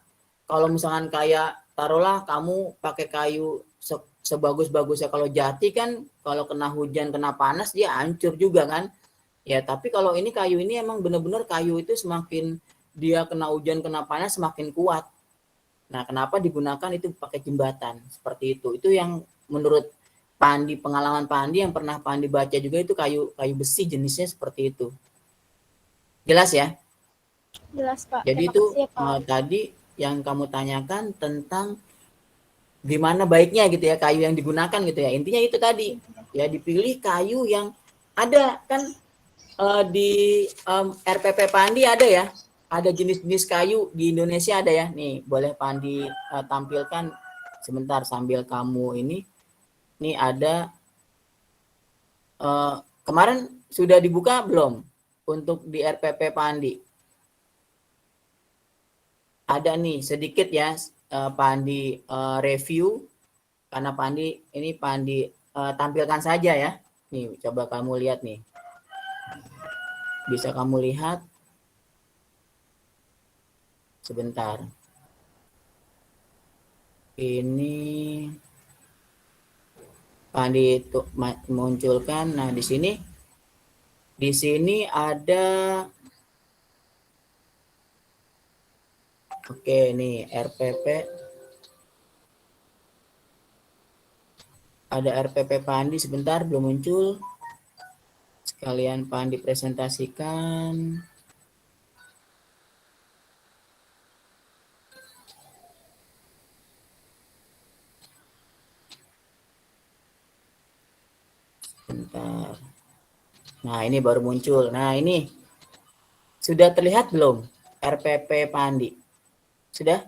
Kalau misalkan kayak taruhlah kamu pakai kayu sebagus-bagusnya kalau jati kan, kalau kena hujan, kena panas dia hancur juga kan. Ya, tapi kalau ini kayu ini emang benar-benar kayu itu semakin dia kena hujan, kena panas semakin kuat. Nah, kenapa digunakan itu pakai jembatan seperti itu? Itu yang menurut Pandi, pengalaman Pandi yang pernah Pandi baca juga, itu kayu besi jenisnya seperti itu. Jelas ya? Jelas Pak. Jadi Terima itu kasih, Pak. tadi yang kamu tanyakan tentang gimana baiknya gitu ya kayu yang digunakan gitu ya. Intinya itu tadi ya, dipilih kayu yang ada kan di RPP Pandi ada ya. Ada jenis-jenis kayu di Indonesia ada ya. Nih, boleh Pandi tampilkan sebentar sambil kamu ini. Nih ada kemarin sudah dibuka belum untuk di RPP Pandi? Ada nih sedikit ya, Pandi review, karena Pandi ini Pandi tampilkan saja ya. Nih, coba kamu lihat nih. Bisa kamu lihat. Sebentar. Ini Pandi itu munculkan. Nah, di sini ada. Oke, nih RPP. Ada RPP Pandi, sebentar belum muncul. kalian Pandi presentasikan. Bentar. Nah, ini baru muncul. Nah, ini sudah terlihat belum RPP Pandi? Sudah?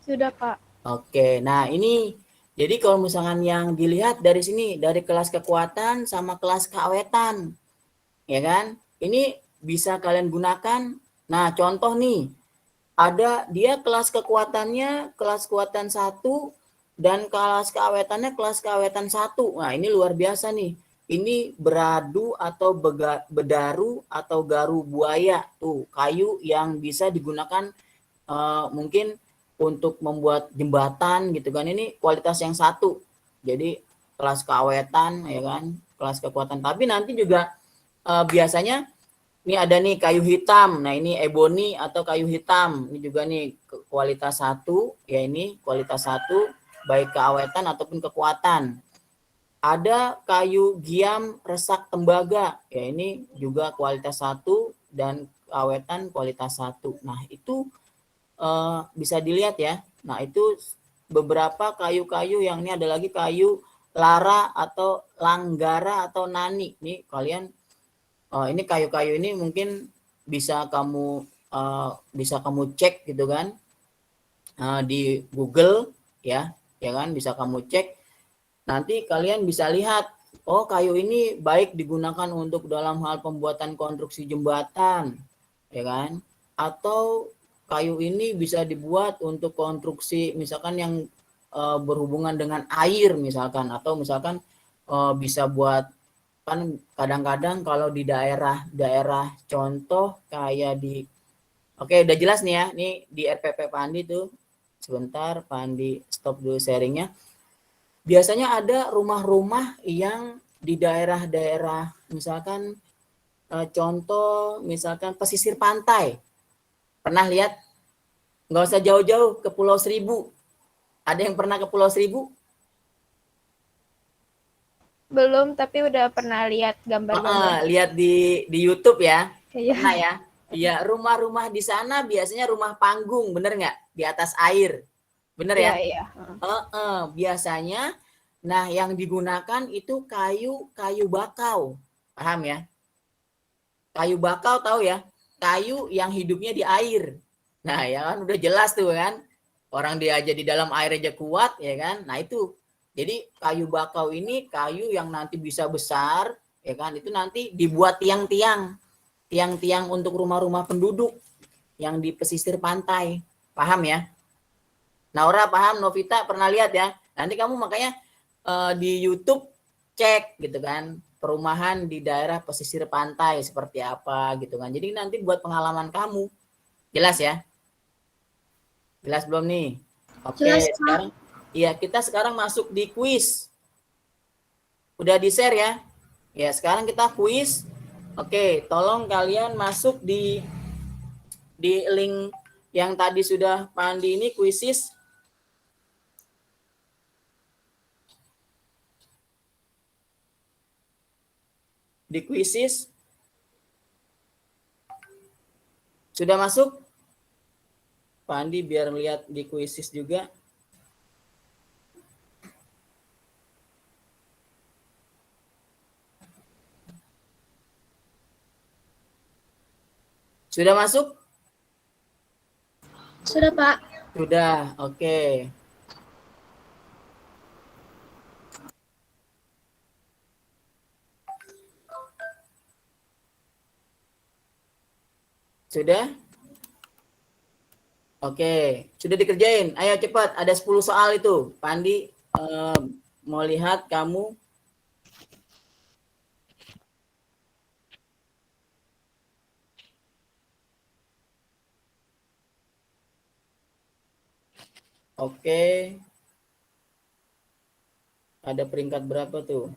Sudah, Pak. Oke, nah ini jadi kalau misalkan yang dilihat dari sini, dari kelas kekuatan sama kelas keawetan, ya kan? Ini bisa kalian gunakan. Nah, contoh nih, ada dia kelas kekuatannya kelas kekuatan 1 dan kelas keawetannya kelas keawetan 1. Nah, ini luar biasa nih. Ini beradu atau bedaru atau garu buaya tuh, kayu yang bisa digunakan mungkin untuk membuat jembatan gitu kan. Ini kualitas yang 1. Jadi kelas keawetan ya kan, kelas kekuatan. Tapi nanti juga biasanya ini ada nih kayu hitam. Nah, ini ebony atau kayu hitam. Ini juga nih kualitas 1 ya, ini kualitas 1 baik keawetan ataupun kekuatan. Ada kayu giam resak tembaga. Ya, ini juga kualitas 1 dan keawetan kualitas 1. Nah, itu bisa dilihat ya. Nah, itu beberapa kayu-kayu yang ini ada lagi kayu lara atau langgara atau nani. Nih kalian ini kayu-kayu ini mungkin bisa kamu cek gitu kan di Google ya kan, bisa kamu cek. Nanti kalian bisa lihat, oh kayu ini baik digunakan untuk dalam hal pembuatan konstruksi jembatan, ya kan? Atau kayu ini bisa dibuat untuk konstruksi misalkan yang berhubungan dengan air misalkan, atau misalkan bisa buat, kan kadang-kadang kalau di daerah contoh kayak di, oke udah jelas nih ya, nih di RPP Pandi tuh, sebentar Pandi stop dulu sharingnya. Biasanya ada rumah-rumah yang di daerah-daerah misalkan contoh misalkan pesisir pantai. Pernah lihat? Nggak usah jauh-jauh ke Pulau Seribu. Ada yang pernah ke Pulau Seribu? Belum, tapi udah pernah lihat gambar-gambar. Lihat di YouTube ya. Iya. Pernah ya? Iya, rumah-rumah di sana biasanya rumah panggung, bener nggak? Di atas air. Bener ya? Iya. Biasanya, nah yang digunakan itu kayu bakau, paham ya? Kayu bakau tahu ya? Kayu yang hidupnya di air. Nah ya kan udah jelas tuh kan, orang dia aja di dalam air aja kuat ya kan. Nah itu, jadi kayu bakau ini kayu yang nanti bisa besar ya kan, itu nanti dibuat tiang-tiang untuk rumah-rumah penduduk yang di pesisir pantai, paham ya? Naura paham, Novita pernah lihat ya. Nanti kamu makanya di YouTube cek gitu kan, perumahan di daerah pesisir pantai seperti apa gitu kan. Jadi nanti buat pengalaman kamu. Jelas ya? Jelas belum nih? Oke, Jelas, Pak. sekarang iya, kita sekarang masuk di kuis. Udah di-share ya? Ya, sekarang kita kuis. Oke, tolong kalian masuk di link yang tadi sudah Pandi ini, kuisis. Di kuisis sudah masuk? Pak Andi biar lihat di kuisis juga. Sudah masuk? Sudah, Pak. Sudah, oke. Sudah? Oke, sudah dikerjain. Ayo cepat, ada 10 soal itu. Pandi mau lihat kamu. Oke. Ada peringkat berapa tuh?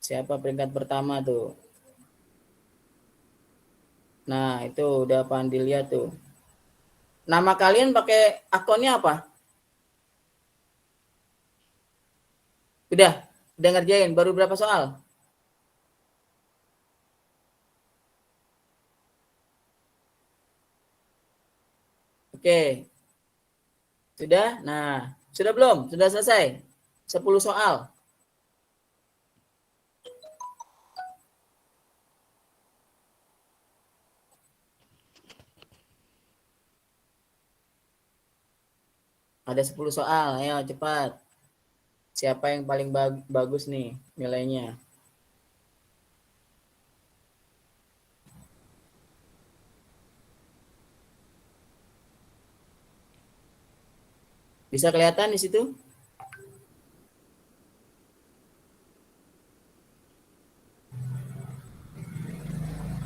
Siapa peringkat pertama tuh? Nah, itu udah Pandi lihat tuh. Nama kalian pakai akunnya apa? Udah ngerjain. Baru berapa soal? Oke. Sudah? Nah, sudah belum? Sudah selesai? 10 soal. Ada 10 soal, ayo cepat. Siapa yang paling bagus nih nilainya? Bisa kelihatan di situ?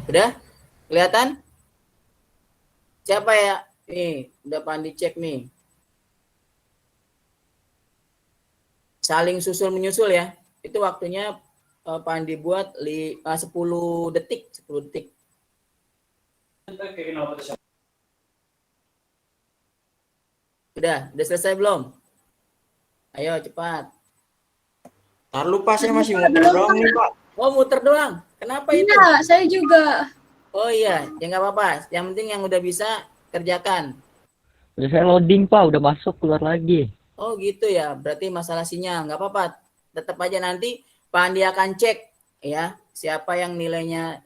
Udah? Kelihatan? Siapa ya? Nih, udah Pandi cek nih. Saling susul menyusul ya. Itu waktunya Pandi buat 10 detik, 10 detik. Udah selesai belum? Ayo cepat. Ntar lupa saya masih muter doang nih Pak. Oh, muter doang. Kenapa itu? Iya, saya juga. Oh iya, ya nggak apa-apa. Yang penting yang udah bisa kerjakan. Udah saya loading Pak, udah masuk keluar lagi. Oh gitu ya, berarti masalah sinyal. Nggak apa-apa, tetap aja nanti Pak Andi akan cek ya siapa yang nilainya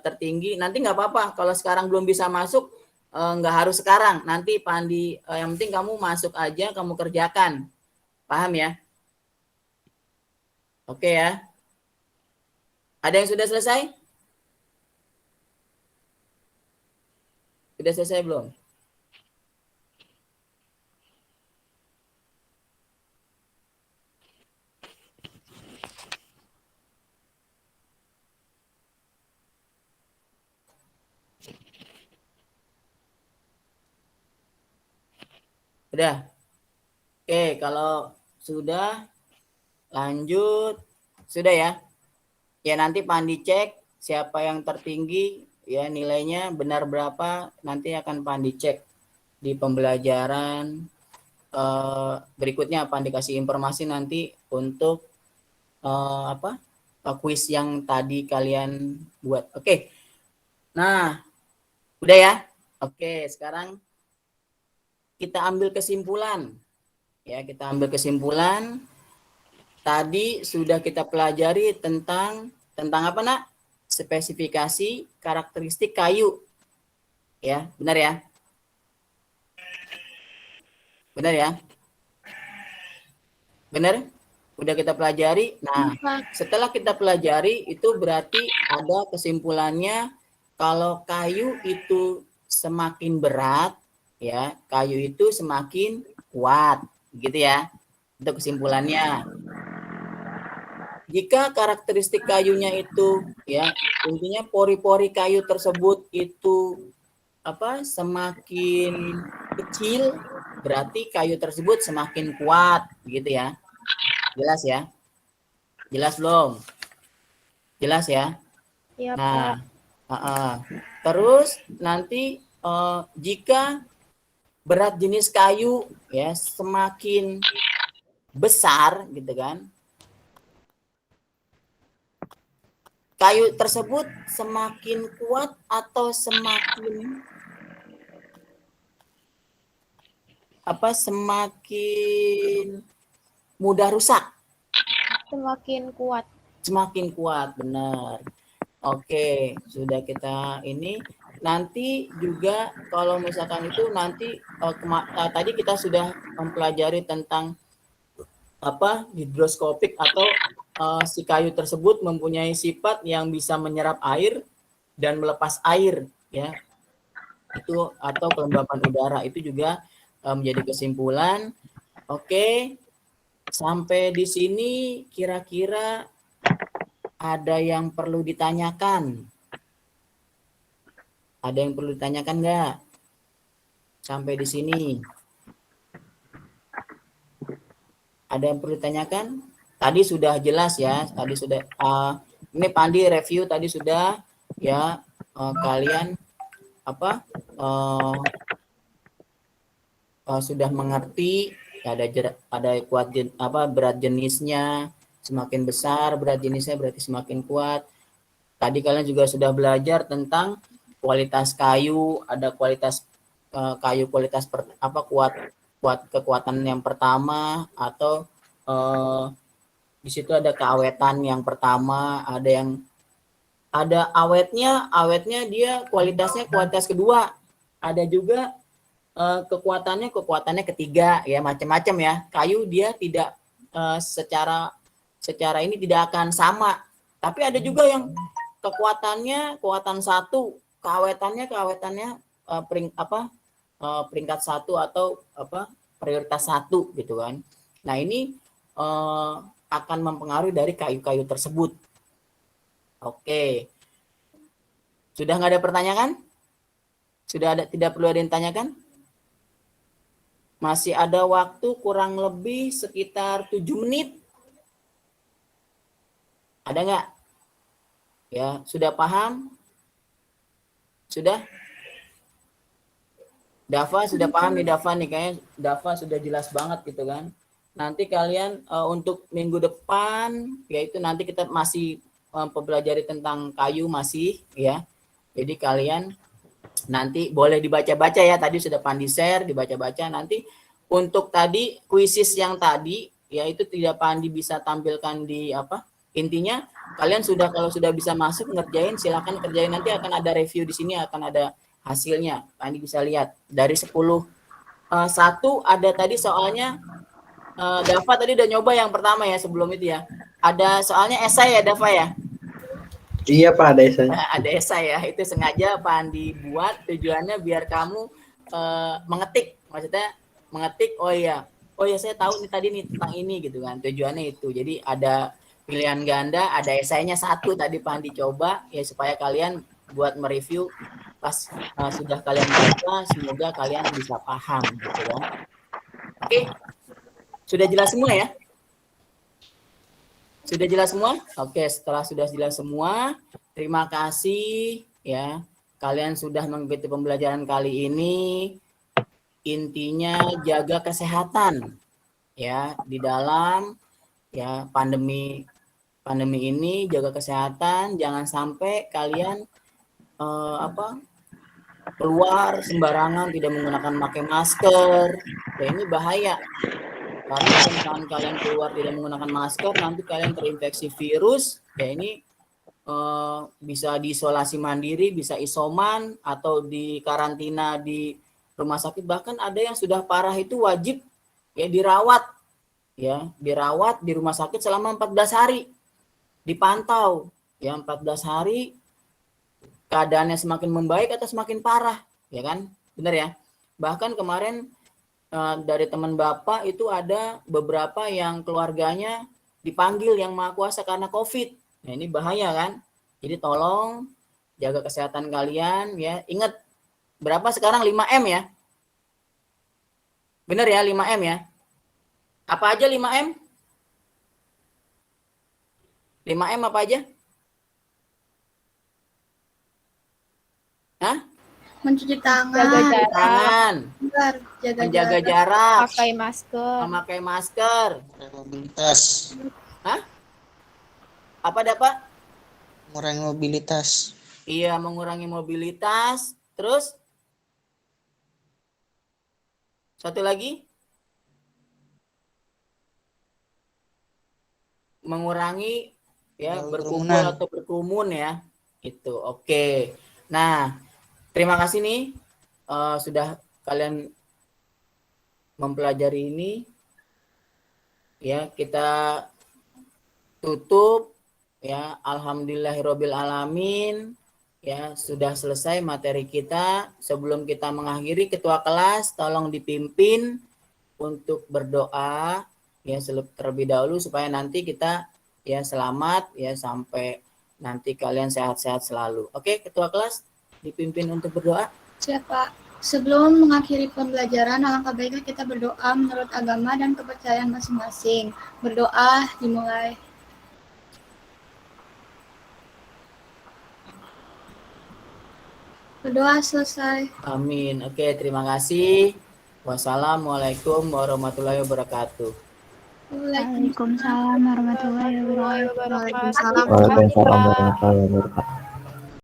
tertinggi. Nanti nggak apa-apa kalau sekarang belum bisa masuk, nggak harus sekarang. Nanti Pak Andi, yang penting kamu masuk aja, kamu kerjakan. Paham ya? Oke ya. Ada yang sudah selesai? Sudah selesai belum? Sudah? Oke, kalau sudah lanjut. Sudah ya? Ya nanti Pak Andi cek siapa yang tertinggi ya nilainya benar berapa, nanti akan Pak Andi cek di pembelajaran berikutnya. Pak Andi kasih informasi nanti untuk kuis yang tadi kalian buat. Oke. Nah, udah ya? Oke, sekarang kita ambil kesimpulan. Ya, kita ambil kesimpulan. Tadi sudah kita pelajari tentang apa, Nak? Spesifikasi karakteristik kayu. Ya, benar ya? Benar ya? Benar? Udah kita pelajari. Nah, setelah kita pelajari itu berarti ada kesimpulannya kalau kayu itu semakin berat, ya, kayu itu semakin kuat, gitu ya. Itu kesimpulannya. Jika karakteristik kayunya itu, ya, intinya pori-pori kayu tersebut itu semakin kecil, berarti kayu tersebut semakin kuat, gitu ya. Jelas ya? Jelas belum? Jelas ya? Iya, Nah, terus nanti jika berat jenis kayu ya semakin besar gitu kan, kayu tersebut semakin kuat atau semakin semakin mudah rusak? Semakin kuat. Semakin kuat, benar. Oke, sudah kita ini. Nanti juga kalau misalkan itu nanti tadi kita sudah mempelajari tentang hidroskopik atau si kayu tersebut mempunyai sifat yang bisa menyerap air dan melepas air, ya. Itu atau kelembapan udara itu juga menjadi kesimpulan. Oke. Sampai di sini kira-kira ada yang perlu ditanyakan? Ada yang perlu ditanyakan nggak? Sampai di sini. Ada yang perlu ditanyakan? Tadi sudah jelas ya. Tadi sudah. Ini Pandi review tadi sudah ya. Kalian sudah mengerti. Ada kuat berat jenisnya, semakin besar berat jenisnya berarti semakin kuat. Tadi kalian juga sudah belajar tentang kualitas kayu, ada kualitas kayu kualitas kuat kekuatan yang pertama, atau di situ ada keawetan yang pertama, ada awetnya dia kualitas kedua, ada juga kekuatannya ketiga, ya macam-macam ya. Kayu dia tidak secara ini tidak akan sama, tapi ada juga yang kekuatan satu, keawetannya peringkat satu atau prioritas satu gitu kan. Nah ini akan mempengaruhi dari kayu-kayu tersebut. Oke, sudah nggak ada pertanyaan? Tidak perlu ada yang tanyakan? Masih ada waktu kurang lebih sekitar 7 menit. Ada nggak? Ya, sudah paham? Sudah? Dava sudah paham nih, Dava nih, kayaknya Dava sudah jelas banget gitu kan. Nanti kalian untuk minggu depan, yaitu nanti kita masih mempelajari tentang kayu masih ya. Jadi kalian nanti boleh dibaca-baca ya, tadi sudah Pandi share, dibaca-baca. Nanti untuk tadi kuisis yang tadi, yaitu tidak Pandi bisa tampilkan di intinya kalian kalau sudah bisa masuk ngerjain, silakan kerjain, nanti akan ada review di sini, akan ada hasilnya. Pandi bisa lihat dari 10 satu ada tadi soalnya Dava tadi udah nyoba yang pertama ya sebelum itu ya. Ada soalnya esai ya Dava ya? Iya Pak, ada esainya. Ada esai ya, itu sengaja Pandi buat tujuannya biar kamu mengetik, maksudnya mengetik, oh ya saya tahu nih tadi nih tentang ini gitu kan, tujuannya itu. Jadi ada pilihan ganda, ada esainya satu tadi Pandi coba ya supaya kalian buat mereview pas sudah kalian baca, semoga kalian bisa paham gitu kan. Oke, sudah jelas semua ya? Sudah jelas semua? Oke, setelah sudah jelas semua, terima kasih ya. Kalian sudah mengikuti pembelajaran kali ini. Intinya jaga kesehatan ya di dalam ya pandemi ini, jaga kesehatan, jangan sampai kalian keluar sembarangan tidak menggunakan pakai masker. Ya ini bahaya. Karena kalau misalkan kalian keluar tidak menggunakan masker, nanti kalian terinfeksi virus, ya ini bisa diisolasi mandiri, bisa isoman, atau di karantina di rumah sakit. Bahkan ada yang sudah parah itu wajib ya dirawat di rumah sakit selama 14 hari. Dipantau ya 14 hari keadaannya semakin membaik atau semakin parah, ya kan? Benar ya? Bahkan kemarin dari teman Bapak itu ada beberapa yang keluarganya dipanggil yang Maha Kuasa karena COVID. Nah, ini bahaya kan? Jadi tolong jaga kesehatan kalian ya. Ingat berapa sekarang 5M ya? Benar ya 5M ya? Apa aja 5M? 5M apa aja? Hah? Mencuci tangan, Jaga jarak, Tangan, menjaga jarak, memakai masker. memakai masker. Mobilitas. Hah? Apa dapat? Mengurangi mobilitas. Iya, mengurangi mobilitas. Terus? Satu lagi? Mengurangi ya berkumpul atau berkerumun ya. Itu. Oke. Nah, terima kasih nih sudah kalian mempelajari ini. Ya, kita tutup ya. Alhamdulillahirabbil alamin. Ya, sudah selesai materi kita. Sebelum kita mengakhiri, ketua kelas tolong dipimpin untuk berdoa ya terlebih dahulu supaya nanti kita ya selamat ya sampai nanti kalian sehat-sehat selalu. Oke, ketua kelas dipimpin untuk berdoa. Siapa? Sebelum mengakhiri pembelajaran, alangkah baiknya kita berdoa menurut agama dan kepercayaan masing-masing. Berdoa dimulai. Berdoa selesai. Amin. Oke, terima kasih. Wassalamualaikum warahmatullahi wabarakatuh. Waalaikumsalam warahmatullahi wabarakatuh. Waalaikumsalam Waalaikumsalam warahmatullahi wabarakatuh.